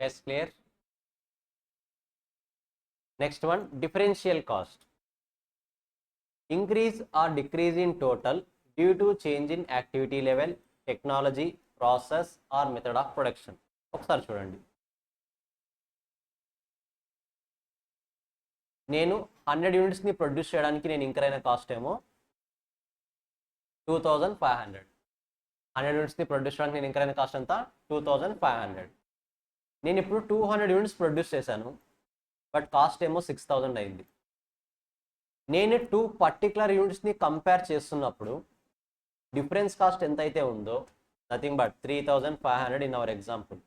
Yes, clear. Next one, differential cost. Increase or decrease in total due to change in activity level, technology, process or method of production. ఒకసారి చూడండి. నేను 100 యూనిట్స్ని ప్రొడ్యూస్ చేయడానికి నేను ఇంకర్ అయిన కాస్ట్ ఏమో 2500. 100 యూనిట్స్ని ప్రొడ్యూస్ చేయడానికి నేను ఇంకర్ అయిన కాస్ట్ ఎంత? 2500. నేను ఇప్పుడు 200 యూనిట్స్ ప్రొడ్యూస్ చేశాను, బట్ కాస్ట్ ఏమో 6000 అయింది. నేను 2 పర్టికులర్ యూనిట్స్ని కంపేర్ చేస్తున్నప్పుడు డిఫరెన్స్ కాస్ట్ ఎంత అయితే ఉందో, nothing but 3500 in our example.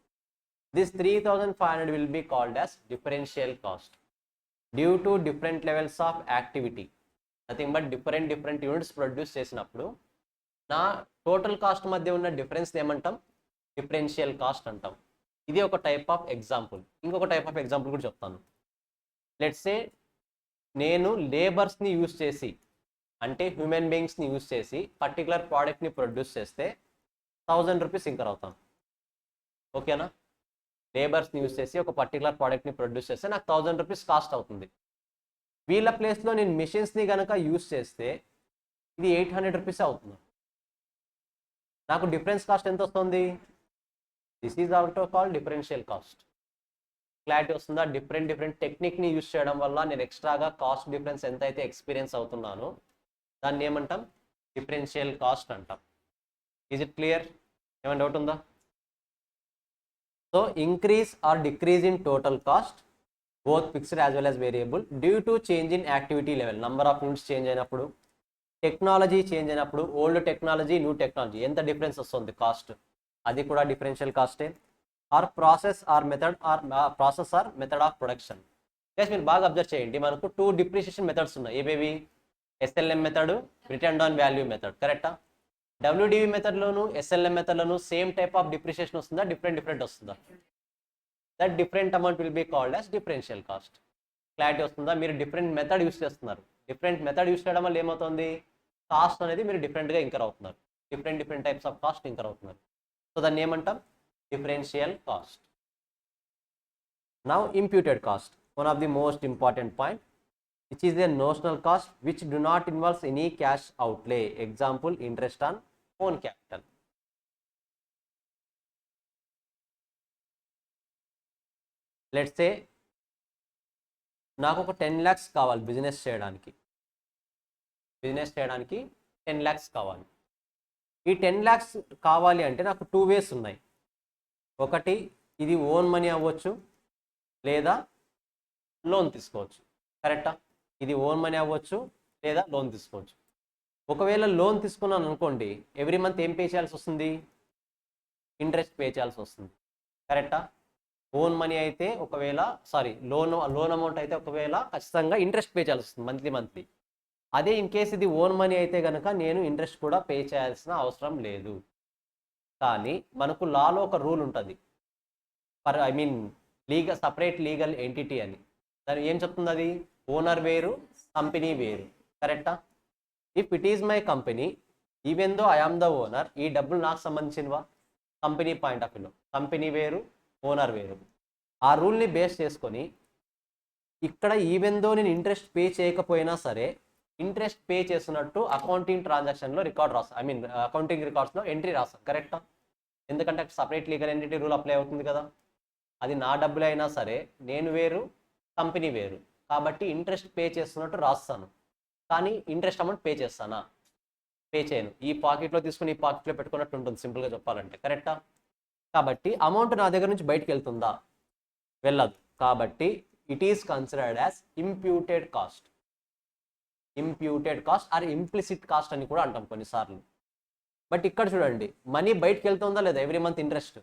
This 3500 will be called as differential cost due to different levels of activity. Nothing but different units produce చేసినప్పుడు నా టోటల్ కాస్ట్ మధ్య ఉన్న డిఫరెన్స్ ఏమంటాం? డిఫరెన్షియల్ కాస్ట్ అంటాం. ఇది ఒక టైప్ ఆఫ్ ఎగ్జాంపుల్. ఇంకొక టైప్ ఆఫ్ ఎగ్జాంపుల్ కూడా చెప్తాను. లెట్స్ సే నేను లేబర్స్ని యూజ్ చేసి అంటే హ్యూమన్ బీయింగ్స్ని యూజ్ చేసి పర్టికులర్ ప్రోడక్ట్ని ప్రొడ్యూస్ చేస్తే 1000 రూపీస్ ఇంకర్ అవుతాను. ఓకేనా? లేబర్స్ని యూజ్ చేసి ఒక పర్టికులర్ ప్రోడక్ట్ని ప్రొడ్యూస్ చేస్తే నాకు 1000 రూపీస్ కాస్ట్ అవుతుంది. వీళ్ళ ప్లేస్లో నేను మిషన్స్ని కనుక యూజ్ చేస్తే ఇది 800 రూపీస్ అవుతుంది. నాకు డిఫరెన్స్ కాస్ట్ ఎంత వస్తుంది? This is also called differential cost. Clarity వస్తుందా? డిఫరెంట్ టెక్నిక్ని యూజ్ చేయడం వల్ల నేను ఎక్స్ట్రాగా కాస్ట్ డిఫరెన్స్ ఎంత అయితే ఎక్స్పీరియన్స్ అవుతున్నానో దాన్ని ఏమంటాం? డిఫరెన్షియల్ కాస్ట్ అంటాం. Is it clear? ఏమైనా డౌట్ ఉందా? So increase or decrease in total cost both fixed as well as variable due to change in activity level. Number of units change అయినప్పుడు, టెక్నాలజీ చేంజ్ అయినప్పుడు, ఓల్డ్ టెక్నాలజీ న్యూ టెక్నాలజీ ఎంత డిఫరెన్స్ వస్తుంది కాస్ట్, అది కూడా డిఫరెన్షియల్ కాస్టే. Or process or method of production. Guys మీరు బాగా అబ్జర్వ్ చేయండి, మనకు 2 డిప్రిషియేషన్ మెథడ్స్ ఉన్నాయి. ఏవేవి? SLM method, return on value method. కరెక్టా? డబ్ల్యూడివి మెథడ్లోను ఎస్ఎల్ఎం మెథడ్లోను సేమ్ టైప్ ఆఫ్ డిప్రిషియేషన్ వస్తుందా? డిఫరెంట్ వస్తుందా? That different amount will be called as differential cost. Clarity వస్తుందా? మీరు డిఫరెంట్ మెథడ్ యూస్ చేస్తున్నారు. డిఫరెంట్ మెథడ్ యూస్ చేయడం వల్ల ఏమవుతుంది? కాస్ట్ అనేది మీరు డిఫరెంట్గా ఇంకర్ అవుతున్నారు. Different types of cost incur అవుతున్నారు. సో దాన్ని ఏమంటాం? Differential cost. Now imputed cost, one of the most important point, which is a notional cost which do not involve any cash outlay. Example, interest on own capital. Let's say నాకు ఒక 10 lakhs కావాలి బిజినెస్ చేయడానికి 10 lakhs కావాలి. ఈ 10 lakhs కావాలి అంటే నాకు 2 ways ఉన్నాయి. ఒకటి, ఇది ఓన్ మనీ అవ్వచ్చు లేదా లోన్ తీసుకోవచ్చు. కరెక్టా? ఇది ఓన్ మనీ అవ్వచ్చు లేదా లోన్ తీసుకోవచ్చు. ఒకవేళ లోన్ తీసుకున్నాను అనుకోండి, ఎవ్రీ మంత్ ఏం పే చేయాల్సి వస్తుంది? ఇంట్రెస్ట్ పే చేయాల్సి వస్తుంది. కరెక్టా? ఓన్ మనీ అయితే లోన్ అమౌంట్ అయితే ఒకవేళ ఖచ్చితంగా ఇంట్రెస్ట్ పే చేయాల్సి వస్తుంది మంత్లీ. అదే ఇన్ కేస్ ఇది ఓన్ మనీ అయితే కనుక నేను ఇంట్రెస్ట్ కూడా పే చేయాల్సిన అవసరం లేదు. కానీ మనకు లాలో ఒక రూల్ ఉంటుంది, సపరేట్ లీగల్ ఎంటిటీ అని. దాని ఏం చెప్తుంది? అది ఓనర్ వేరు, కంపెనీ వేరు. కరెక్టా? If it is my company, even though I am the owner, ఈ డబ్బులు నాకు సంబంధించినవా? కంపెనీ పాయింట్ ఆఫ్ వ్యూలో కంపెనీ వేరు, ఓనర్ వేరు. ఆ రూల్ని బేస్ చేసుకొని ఇక్కడ ఈవెన్ దో నేను ఇంట్రెస్ట్ పే చేయకపోయినా సరే ఇంట్రెస్ట్ పే చేస్తున్నట్టు అకౌంటింగ్ ట్రాన్సాక్షన్లో రికార్డ్ రాస్తాను. అకౌంటింగ్ రికార్డ్స్లో ఎంట్రీ రాస్తాను. కరెక్టా? ఎందుకంటే separate legal entity rule apply అవుతుంది కదా. అది నా డబ్బులు అయినా సరే నేను వేరు, కంపెనీ వేరు, కాబట్టి ఇంట్రెస్ట్ పే చేస్తున్నట్టు రాస్తాను. కానీ ఇంట్రెస్ట్ అమౌంట్ పే చేస్తానా? పే చేయను. ఈ పాకెట్లో తీసుకుని ఈ పాకెట్లో పెట్టుకున్నట్టు ఉంటుంది సింపుల్గా చెప్పాలంటే. కరెక్టా? కాబట్టి అమౌంట్ నా దగ్గర నుంచి బయటకు వెళ్తుందా? వెళ్ళదు. కాబట్టి it is considered as imputed cost. Or implicit cost అని కూడా అంటాం కొన్నిసార్లు. బట్ ఇక్కడ చూడండి, మనీ బయటకు వెళ్తుందా లేదా? ఎవ్రీ మంత్ ఇంట్రెస్ట్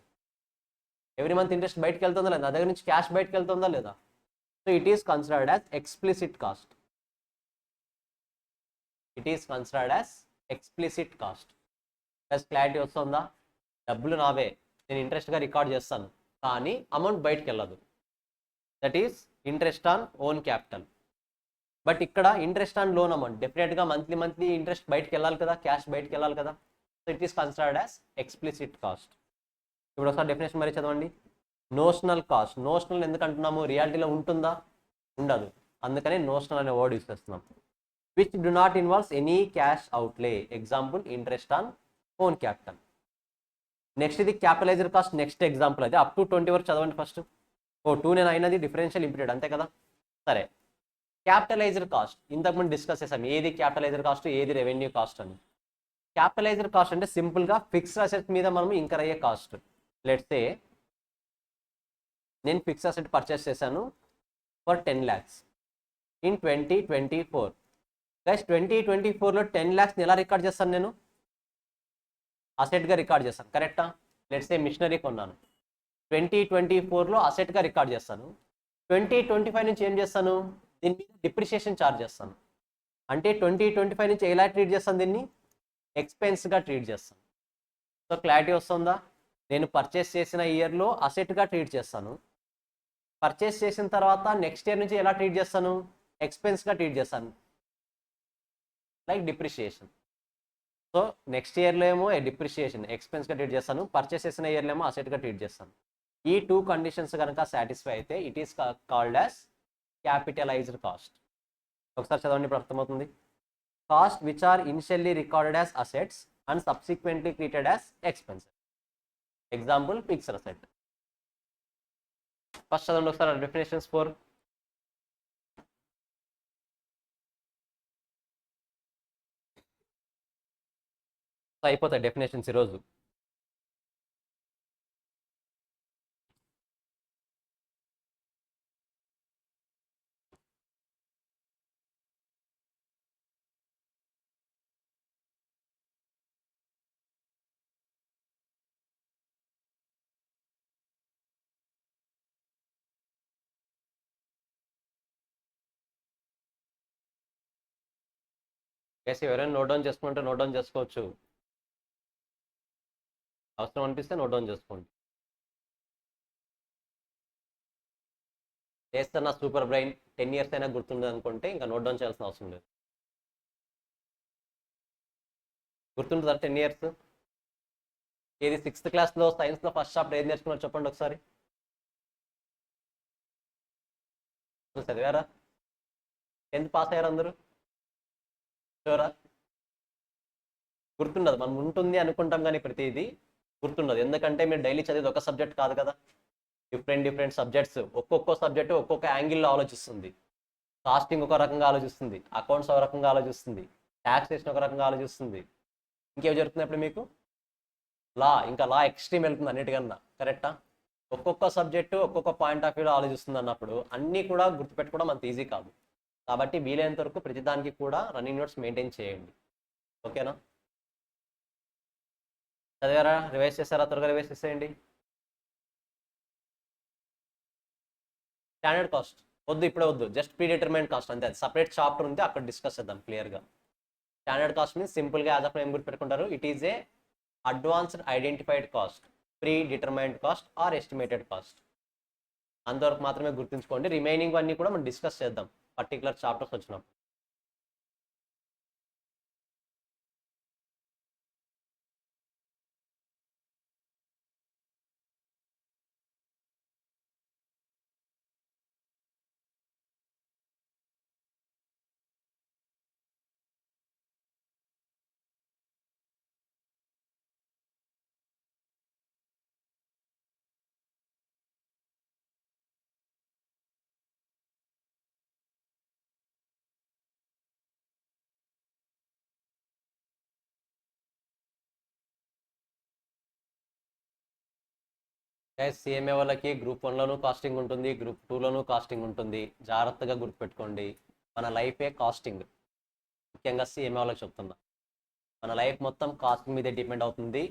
బయటకు వెళ్తుందా లేదా? నా దగ్గర నుంచి క్యాష్ బయటకు వెళ్తుందా లేదా? So it is considered as explicit cost. Clarity వస్తుందా? డబ్బులు నావే, నేను ఇంట్రెస్ట్గా రికార్డ్ చేస్తాను, కానీ అమౌంట్ బయటకు వెళ్ళదు. That is interest on own capital. But ఇక్కడ ఇంట్రెస్ట్ ఆన్ లోన్ అమౌంట్ డెఫినెట్గా మంత్లీ ఇంట్రెస్ట్ బయటకు వెళ్ళాలి కదా, క్యాష్ బయటకు వెళ్ళాలి కదా. So it is considered as explicit cost. ఇప్పుడు ఒకసారి డెఫినేషన్ మరి చదవండి. Notional cost. నోషనల్ ఎందుకు అంటున్నాము? రియాలిటీలో ఉంటుందా? ఉండదు. అందుకని నోషనల్ అనే వర్డ్ యూస్ చేస్తున్నాం. Which do not involves any cash అవుట్లే. Example, interest on own capital. Next ఇది క్యాపిటలైజర్ కాస్ట్. నెక్స్ట్ ఎగ్జాంపుల్ అయితే అప్ టు 20 వరకు చదవండి ఫస్ట్. 2 నేను అయినది డిఫరెన్షియల్ ఇంప్యూటెడ్, అంతే కదా. సరే, క్యాపిటలైజర్ కాస్ట్ ఇంతకుముందు డిస్కస్ చేసాం. ఏది క్యాపిటలైజర్ కాస్ట్, ఏది రెవెన్యూ కాస్ట్ అని. క్యాపిటలైజర్ కాస్ట్ అంటే సింపుల్గా ఫిక్స్డ్ అసెట్ మీద మనం ఇంకర్ అయ్యే కాస్ట్. లెట్స్ సే నేను ఫిక్స్డ్ అసెట్ పర్చేస్ చేశాను ఫర్ 10 lakhs ఇన్ 2024. గైస్ 2024లో 10 lakhsని ఎలా రికార్డ్ చేస్తాను? నేను అసెట్గా రికార్డ్ చేస్తాను. కరెక్టా? లెట్స్ సే మిషనరీ కొన్నాను, 2024లో అసెట్గా రికార్డ్ చేస్తాను. 2025 నుంచి ఏం చేస్తాను? దీని మీద డిప్రిషియేషన్ ఛార్జ్ చేస్తాను. అంటే 2025 నుంచి ఎలా ట్రీట్ చేస్తాను? దీన్ని ఎక్స్పెన్స్గా ట్రీట్ చేస్తాను. సో క్లారిటీ వస్తుందా? నేను పర్చేస్ చేసిన ఇయర్లో అసెట్గా ట్రీట్ చేస్తాను. పర్చేస్ చేసిన తర్వాత నెక్స్ట్ ఇయర్ నుంచి ఎలా ట్రీట్ చేస్తాను? ఎక్స్పెన్స్గా ట్రీట్ చేస్తాను. Like depreciation. సో నెక్స్ట్ ఇయర్లో ఏమో డిప్రిషియేషన్ ఎక్స్పెన్స్గా ట్రీట్ చేస్తాను, పర్చేస్ చేసిన ఇయర్లో ఏమో అసెట్గా ట్రీట్ చేస్తాను. ఈ 2 కండిషన్స్ కనుక సాటిస్ఫై అయితే it is called as capitalised cost. ఒకసారి చదవండి, ఇప్పుడు అర్థమవుతుంది. Cost which are initially recorded as assets and subsequently treated as expenses. Example fixed asset. First చదవండి ఒకసారి డెఫినేషన్స్ 4. అయిపోతాయి డెఫినేషన్స్ ఈరోజు. ఎవరైనా నోట్ డౌన్ చేసుకుంటే నోట్ డౌన్ చేసుకోవచ్చు, అవసరం అనిపిస్తే నోట్ డౌన్ చేసుకోండి. చేస్తే నా సూపర్ బ్రెయిన్ 10 years అయినా గుర్తుండదు అనుకుంటే ఇంకా నోట్ డౌన్ చేయాల్సిన అవసరం లేదు. గుర్తుంటుందా 10 years? ఏది 6th క్లాస్లో సైన్స్లో ఫస్ట్ చాప్టర్ ఏది నేర్చుకున్నారు చెప్పండి ఒకసారి. చదివారా? 10th పాస్ అయ్యారు అందరూ? చూరా, గుర్తుండదు. మనం ఉంటుంది అనుకుంటాం కానీ ప్రతిదీ గుర్తుండదు. ఎందుకంటే మీరు డైలీ చదివేది ఒక సబ్జెక్ట్ కాదు కదా, డిఫరెంట్ సబ్జెక్ట్స్. ఒక్కొక్క సబ్జెక్టు ఒక్కొక్క యాంగిల్లో ఆలోచిస్తుంది. కాస్టింగ్ ఒక రకంగా ఆలోచిస్తుంది, అకౌంట్స్ ఒక రకంగా ఆలోచిస్తుంది, ట్యాక్సేషన్ ఒక రకంగా ఆలోచిస్తుంది. ఇంకేం జరుగుతుంది అప్పుడు మీకు? ఇంకా లా ఎక్స్ట్రీమ్ వెళ్తుంది అన్నిటికన్నా. కరెక్టా? ఒక్కొక్క సబ్జెక్టు ఒక్కొక్క పాయింట్ ఆఫ్ వ్యూలో ఆలోచిస్తుంది అన్నప్పుడు అన్నీ కూడా గుర్తుపెట్టుకోవడం అంత ఈజీ కాదు. కాబట్టి వీలైనంత వరకు ప్రతిదానికి కూడా రన్నింగ్ నోట్స్ మెయింటైన్ చేయండి. ఓకేనా? చదివారా? రివైజ్ చేస్తారా? త్వరగా రివైజ్ చేసేయండి. స్టాండర్డ్ కాస్ట్ వద్దు, ఇప్పుడే వద్దు, జస్ట్ ప్రీ డిటర్మైన్డ్ కాస్ట్ అంతే. అది సపరేట్ చాప్టర్ ఉంది, అక్కడ డిస్కస్ చేద్దాం క్లియర్గా. స్టాండర్డ్ కాస్ట్ మీన్స్ సింపుల్గా యాజ్ ఆఫ్ ఏం గుర్తుపెట్టుకుంటారు, it is a advanced identified cost, pre determined cost or estimated cost. అంతవరకు మాత్రమే గుర్తుంచుకోండి. రిమైనింగ్ అన్నీ కూడా మనం డిస్కస్ చేద్దాం పర్టికులర్ చాప్టర్స్ వచ్చినప్పుడు. సిఎంఏ వాళ్ళకి గ్రూప్ 1లోనూ కాస్టింగ్ ఉంటుంది, గ్రూప్ 2లోనూ కాస్టింగ్ ఉంటుంది. జాగ్రత్తగా గుర్తుపెట్టుకోండి. మన లైఫే కాస్టింగ్. ముఖ్యంగా సిఎంఏ వాళ్ళకి చెప్తున్నా, మన లైఫ్ మొత్తం కాస్టింగ్ మీదే డిపెండ్ అవుతుంది.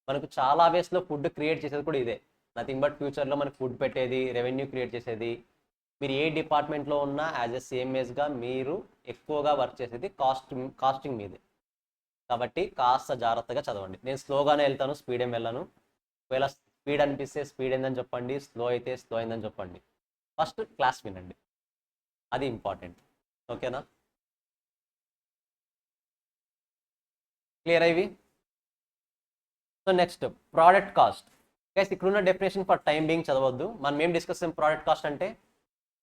మనకు చాలా వేస్లో ఫుడ్ క్రియేట్ చేసేది కూడా ఇదే. నథింగ్ బట్ ఫ్యూచర్లో మనకు ఫుడ్ పెట్టేది, రెవెన్యూ క్రియేట్ చేసేది. మీరు ఏ డిపార్ట్మెంట్లో ఉన్నా యాజ్ ఎ సిఎంఏస్గా మీరు ఎక్కువగా వర్క్ చేసేది కాస్టింగ్ మీదే. కాబట్టి కాస్త జాగ్రత్తగా చదవండి. నేను స్లోగానే వెళ్తాను, స్పీడ్ ఏం వెళ్ళను. ఒకవేళ స్పీడ్ అనిపిస్తే స్పీడ్ అయిందని చెప్పండి, స్లో అయితే స్లో అయిందని చెప్పండి. ఫస్ట్ క్లాస్ వినండి, అది ఇంపార్టెంట్. ఓకేనా? క్లియర్ అయ్యి? So next product cost. Guys ఇక్కడున్న డెఫినేషన్ ఫర్ టైం బీయింగ్ చదవద్దు. మనం ఏం డిస్కస్ చేస్తాం? ప్రోడక్ట్ కాస్ట్ అంటే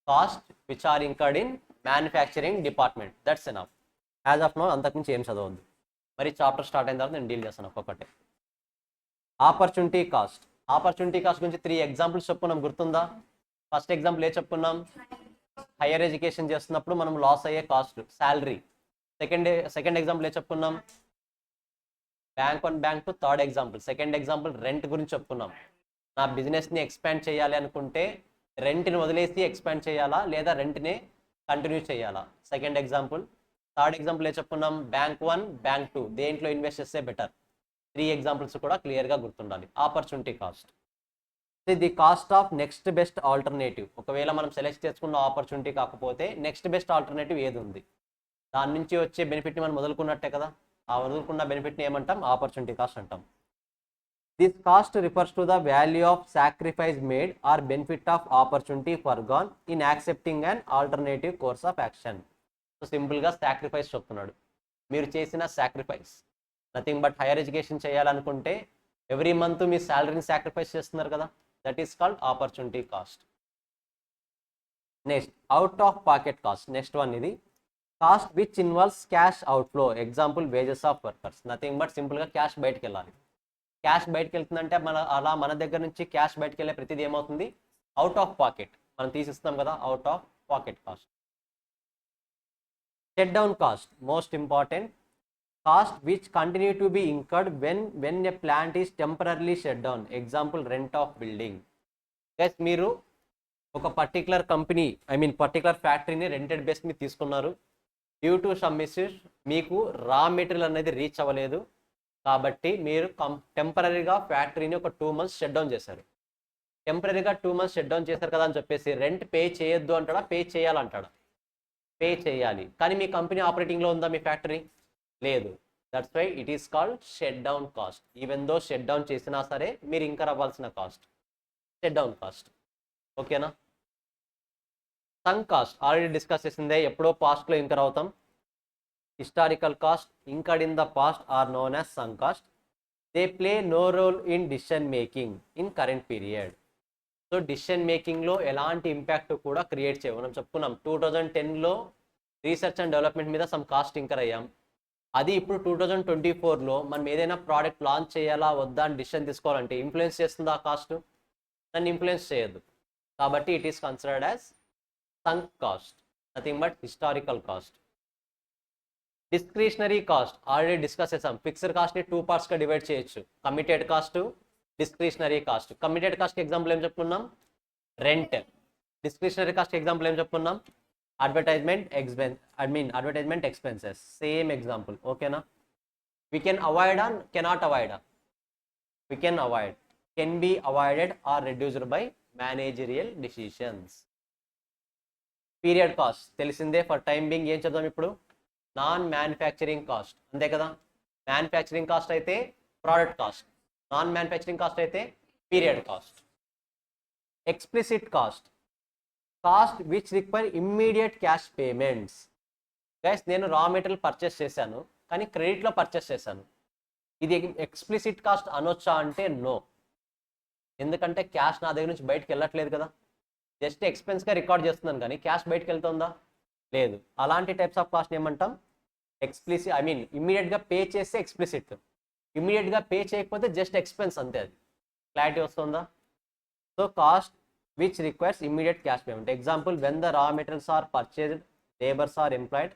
cost which are incurred in manufacturing department. That's enough. As of now అంతకుమించి ఏం చదవద్దు. మరి చాప్టర్ స్టార్ట్ అయిన తర్వాత నేను డీల్ చేస్తాను ఒక్కొక్కటే. Opportunity cost. ఆపర్చునిటీ కాస్ట్ గురించి 3 ఎగ్జాంపుల్స్ చెప్పుకున్నాం, గుర్తుందా? ఫస్ట్ ఎగ్జాంపుల్ ఏ చెప్పుకున్నాం? హైయర్ ఎడ్యుకేషన్ చేస్తున్నప్పుడు మనం లాస్ అయ్యే కాస్ట్, శాలరీ. సెకండ్ ఎగ్జాంపుల్ ఏ చెప్పుకున్నాం? Bank 1 bank 2. Third example, second example rent గురించి చెప్పుకున్నాం. నా బిజినెస్ని ఎక్స్పాండ్ చేయాలి అనుకుంటే రెంట్ని వదిలేసి ఎక్స్పాండ్ చేయాలా లేదా రెంట్ని కంటిన్యూ చేయాలా? Second example. థర్డ్ ఎగ్జాంపుల్ ఏ చెప్పుకున్నాం? బ్యాంక్ 1 బ్యాంక్ 2 దేంట్లో ఇన్వెస్ట్ చేస్తే బెటర్. 3 ఎగ్జాంపుల్స్ కూడా క్లియర్గా గుర్తుండాలి. Opportunity cost the cost of next best alternative. ఒకవేళ మనం సెలెక్ట్ చేసుకున్న ఆపర్చునిటీ కాకపోతే నెక్స్ట్ బెస్ట్ ఆల్టర్నేటివ్ ఏది ఉంది, దాని నుంచి వచ్చే బెనిఫిట్ని మనం వదులుకున్నట్టే కదా. ఆ వదులుకున్న బెనిఫిట్ని ఏమంటాం? ఆపర్చునిటీ కాస్ట్ అంటాం. This cost refers to the value of sacrifice made or benefit of opportunity forgone in accepting and alternative course of action. So సింపుల్గా సాక్రిఫైస్ చెప్తున్నాడు. మీరు చేసిన sacrifice. Nothing but higher education చేయాలనుకుంటే ఎవ్రీ మంత్ మీ శాలరీని సాక్రిఫైస్ చేస్తున్నారు కదా, that is called opportunity cost. Next out of pocket cost. Next one ఇది cost which involves cash outflow. Example wages of workers. Nothing but సింపుల్గా క్యాష్ బయటకు వెళ్ళాలి. క్యాష్ బయటకు వెళ్తుందంటే మన దగ్గర నుంచి క్యాష్ బయటకు వెళ్ళే ప్రతిదీ ఏమవుతుంది, అవుట్ ఆఫ్ పాకెట్. మనం తీసిస్తాం కదా, out of pocket cost. Shut down cost, most important. Cost which continue to be incurred when a plant is temporary shut down. Example rent of building. Guys మీరు ఒక పర్టికులర్ కంపెనీ పర్టికులర్ ఫ్యాక్టరీని రెంటెడ్ బేస్ మీద తీసుకున్నారు. డ్యూ టు సమ్ ఇష్యూస్ మీకు రా మెటీరియల్ అనేది రీచ్ అవ్వలేదు, కాబట్టి మీరు టెంపరీగా ఫ్యాక్టరీని ఒక 2 months షట్ డౌన్ చేశారు. టెంపరీగా 2 months షట్ డౌన్ చేశారు కదా అని చెప్పేసి రెంట్ పే చేయొద్దు అంటాడా, పే చేయాలంటాడా? పే చేయాలి. కానీ మీ కంపెనీ ఆపరేటింగ్లో ఉందా, మీ ఫ్యాక్టరీ లేదు. That's why it is called shut down cost. Even though shut down చేసినా సరే మీరు ఇంకర్ అవ్వాల్సిన కాస్ట్ షట్ డౌన్ కాస్ట్. ఓకేనా? సంక్ కాస్ట్ ఆల్రెడీ డిస్కస్ చేసిందే, ఎప్పుడో పాస్ట్లో ఇంకర్ అవుతాం. Historical cost incurred in the past are known as sunk cost. They play no role in decision making in current period. So decision మేకింగ్లో ఎలాంటి ఇంపాక్ట్ కూడా క్రియేట్ చేయవు. మనం చెప్పుకున్నాం 2010లో రీసెర్చ్ అండ్ డెవలప్మెంట్ మీద సమ్ కాస్ట్ ఇంకర్ అయ్యాం. అది ఇప్పుడు 2024లో మనం ఏదైనా ప్రోడక్ట్ లాంచ్ చేయాలా వద్దా అని డిసిషన్ తీసుకోవాలంటే ఇన్ఫ్లుయెన్స్ చేస్తుందా ఆ కాస్ట్? దాన్ని ఇన్ఫ్లుయెన్స్ చేయదు. కాబట్టి it is considered as sunk cost, nothing but historical cost. Discretionary cost already discuss చేసాం. ఫిక్స్డ్ కాస్ట్ని 2 partsగా డివైడ్ చేయొచ్చు, committed cost, discretionary cost. Committed కాస్ట్కి ఎగ్జాంపుల్ ఏం చెప్పుకున్నాం, రెంట్. డిస్క్రిషనరీ కాస్ట్ ఎగ్జాంపుల్ ఏం చెప్పుకున్నాం, అడ్వర్టైజ్మెంట్ ఎక్స్పెన్సెస్. Same example. ఓకేనా? We can avoid or cannot avoid? We can avoid, can be avoided or reduced by managerial decisions. Period cost తెలిసిందే. ఫర్ టైం బింగ్ ఏం చెప్దాం ఇప్పుడు, నాన్ మ్యానుఫ్యాక్చరింగ్ కాస్ట్. అంతే కదా, మ్యానుఫ్యాక్చరింగ్ కాస్ట్ అయితే product cost, non manufacturing cost అయితే period cost. Explicit cost, cost which require immediate cash payments. Guys నేను రా మెటీరియల్ పర్చేస్ చేశాను, కానీ క్రెడిట్లో పర్చేస్ చేశాను. ఇది ఎక్స్ప్లిసిట్ కాస్ట్ అనొచ్చా అంటే నో. ఎందుకంటే క్యాష్ నా దగ్గర నుంచి బయటకు వెళ్ళట్లేదు కదా, జస్ట్ ఎక్స్పెన్స్గా రికార్డ్ చేస్తున్నాను, కానీ క్యాష్ బయటకు వెళ్తుందా? లేదు. అలాంటి టైప్స్ ఆఫ్ కాస్ట్ ఏమంటాం, ఎక్స్ప్లిసిట్. ఇమ్మీడియట్గా పే చేస్తే ఎక్స్ప్లిసిట్, ఇమ్మీడియట్గా పే చేయకపోతే జస్ట్ ఎక్స్పెన్స్, అంతే. అది క్లారిటీ వస్తుందా? So cost which requires immediate cash payment. Example when the raw materials are purchased, labours are employed,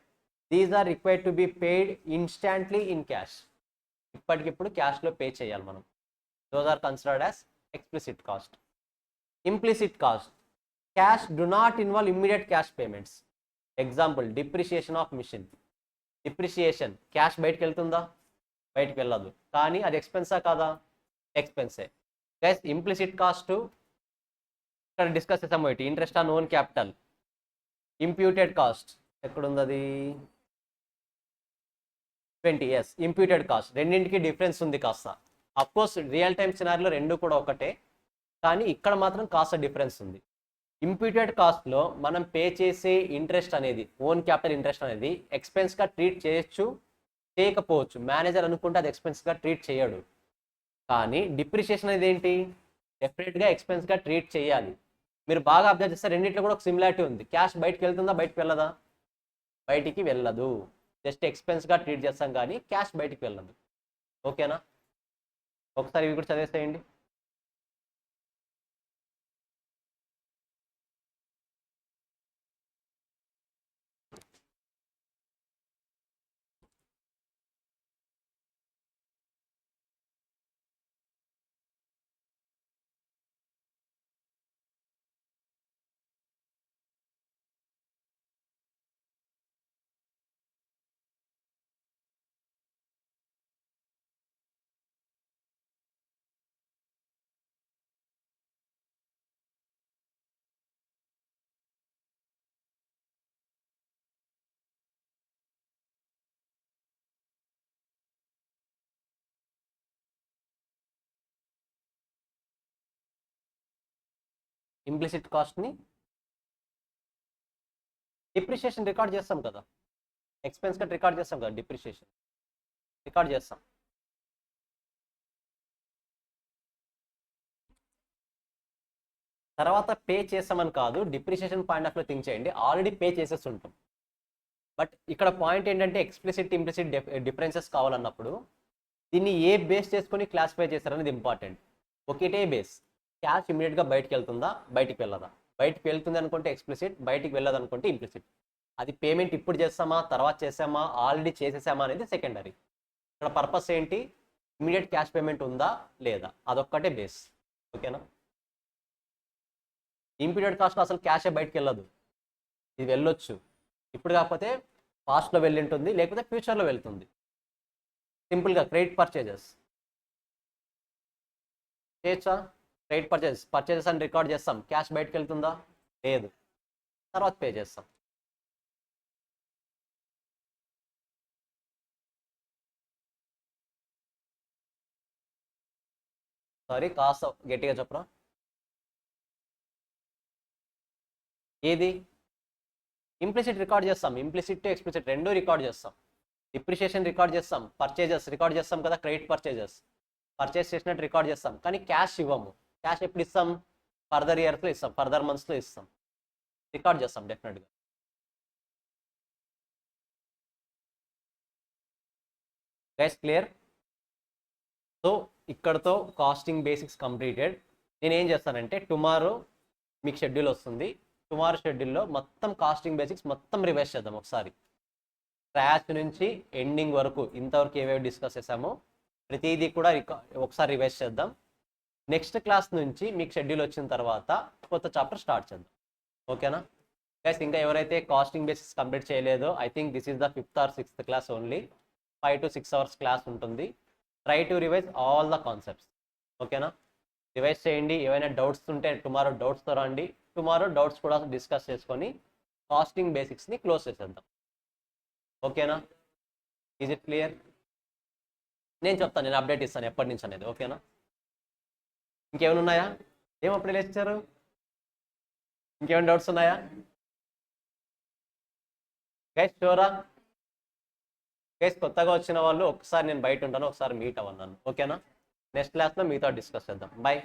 these are required to be paid instantly in cash. ఇప్పటికిప్పుడు క్యాష్లో పే చేయాలి మనం. Those are considered as explicit cost. Implicit cost, cash do not involve immediate cash payments. Example depreciation of machine. Depreciation cash బయటకు వెళ్తుందా? బయటకు వెళ్ళదు, కానీ అది ఎక్స్పెన్సా కాదా? ఎక్స్పెన్సే. గైస్ ఇంప్లిసిట్ కాస్ట్ ఇక్కడ డిస్కస్ చేసాము. ఇటు interest on own capital. Imputed cost ఎక్కడుంది అది, 20. Yes, imputed cost. రెండింటికి డిఫరెన్స్ ఉంది కాస్త. అఫ్కోర్స్ రియల్ టైమ్ సినారీలో రెండు కూడా ఒకటే, కానీ ఇక్కడ మాత్రం కాస్త డిఫరెన్స్ ఉంది. ఇంప్యూటెడ్ కాస్ట్లో మనం పే చేసే ఇంట్రెస్ట్ అనేది, ఓన్ క్యాపిటల్ ఇంట్రెస్ట్ అనేది ఎక్స్పెన్స్గా ట్రీట్ చేయొచ్చు, చేయకపోవచ్చు. మేనేజర్ అనుకుంటే అది ఎక్స్పెన్స్గా ట్రీట్ చేయడు. కానీ డిప్రిషియేషన్ అనేది ఏంటి, డెఫినెట్గా ఎక్స్పెన్స్గా ట్రీట్ చేయాలి. మీరు బాగా అబ్జర్వ్ చేస్తే రెండింటిలో కూడా ఒక సిమిలారిటీ ఉంది. క్యాష్ బయటకు వెళ్తుందా, బయటకు వెళ్ళదా? బయటికి వెళ్ళదు, జస్ట్ ఎక్స్పెన్స్గా ట్రీట్ చేస్తాం, కానీ క్యాష్ బయటికి వెళ్ళదు. ఓకేనా? ఒకసారి ఇవి కూడా చదివేసేయండి. ఇంప్లిసిట్ కాస్ట్ని డిప్రిషియేషన్ రికార్డ్ చేస్తాం కదా, ఎక్స్పెన్స్ కట్ రికార్డ్ చేస్తాం కదా, డిప్రిషియేషన్ రికార్డ్ చేస్తాం. తర్వాత పే చేస్తామని కాదు, డిప్రిషియేషన్ పాయింట్ ఆఫ్ లో థింక్ చేయండి, ఆల్రెడీ పే చేసేసి ఉంటాం. బట్ ఇక్కడ పాయింట్ ఏంటంటే ఎక్స్ప్లిసిట్ ఇంప్లిసిట్ డిఫరెన్సెస్ కావాలన్నప్పుడు దీన్ని ఏ బేస్ చేసుకొని క్లాసిఫై చేస్తారనేది ఇంపార్టెంట్. ఒకటే బేస్, క్యాష్ ఇమీడియట్గా బయటికి వెళ్తుందా, బయటికి వెళ్ళదా, బయటికి వెళ్తుంది అనుకుంటే ఎక్స్ప్లిసిట్, బయటికి వెళ్ళదు అనుకుంటే ఇంప్లిసిట్. అది పేమెంట్ ఇప్పుడు చేస్తామా, తర్వాత చేసామా, ఆల్రెడీ చేసేసామా అనేది సెకండరీ. ఇక్కడ పర్పస్ ఏంటి, ఇమీడియట్ క్యాష్ పేమెంట్ ఉందా లేదా, అదొక్కటే బేస్. ఓకేనా. ఇంపీరియడ్ కాస్ట్లో అసలు క్యాషే బయటికి వెళ్ళదు, ఇది వెళ్ళొచ్చు, ఇప్పుడు కాకపోతే పాస్ట్లో వెళ్ళింటుంది, లేకపోతే ఫ్యూచర్లో వెళ్తుంది. సింపుల్గా క్రెడిట్ పర్చేజెస్ చేయొచ్చా, క్రెడిట్ పర్చేజెస్ అని రికార్డ్ చేస్తాం, క్యాష్ బయటకు వెళ్తుందా, లేదు, తర్వాత పే చేస్తాం. సారీ కాస్త గట్టిగా చెప్పరా. ఏది ఇంప్లిసిట్ రికార్డ్ చేస్తాం, ఇంప్లిసిట్ టు ఎక్స్ప్లిసిట్ రెండు రికార్డ్ చేస్తాం. డిప్రిషియేషన్ రికార్డ్ చేస్తాం, పర్చేజెస్ రికార్డ్ చేస్తాం కదా, క్రెడిట్ పర్చేజెస్ పర్చేస్ చేసినట్టు రికార్డ్ చేస్తాం, కానీ క్యాష్ ఇవ్వము. క్యాష్ ఎప్పుడు ఇస్తాం, ఫర్దర్ ఇయర్స్లో ఇస్తాం, ఫర్దర్ మంత్స్లో ఇస్తాం, రికార్డ్ చేస్తాం డెఫినెట్గా. Guys clear. సో ఇక్కడతో కాస్టింగ్ బేసిక్స్ కంప్లీటెడ్. నేను ఏం చేస్తానంటే టుమారో మీకు షెడ్యూల్ వస్తుంది, టుమారో షెడ్యూల్లో మొత్తం కాస్టింగ్ బేసిక్స్ మొత్తం రివైజ్ చేద్దాం ఒకసారి, స్క్రాచ్ నుంచి ఎండింగ్ వరకు ఇంతవరకు ఏవేవి డిస్కస్ చేసామో ప్రతిదీ కూడా ఒకసారి రివైజ్ చేద్దాం. నెక్స్ట్ క్లాస్ నుంచి మీకు షెడ్యూల్ వచ్చిన తర్వాత కొత్త చాప్టర్ స్టార్ట్ చేద్దాం. ఓకేనా గైస్. ఇంకా ఎవరైతే కాస్టింగ్ బేసిక్స్ కంప్లీట్ చేయలేదో, I think this is the 5th or 6th class only, 5 to 6 hours class ఉంటుంది. Try to revise all the concepts. ఓకేనా, రివైజ్ చేయండి. ఏమైనా డౌట్స్ ఉంటే టుమారో డౌట్స్తో రండి, టుమారో డౌట్స్ కూడా డిస్కస్ చేసుకొని కాస్టింగ్ బేసిక్స్ని క్లోజ్ చేసేద్దాం. ఓకేనా, ఈజ్ ఇట్ క్లియర్? నేను చెప్తాను, నేను అప్డేట్ ఇస్తాను ఎప్పటి నుంచి అనేది. ఓకేనా, ఇంకేమైనా ఉన్నాయా? ఏం అప్పుడే లేచారు, ఇంకేమైనా డౌట్స్ ఉన్నాయా గైస్? షూరా గైస్? కొత్తగా వచ్చిన వాళ్ళు ఒకసారి నేను బయట ఉంటాను, ఒకసారి మీట్ అవ్వన్నాను. ఓకేనా, నెక్స్ట్ క్లాస్లో మీతో డిస్కస్ చేద్దాం. బై.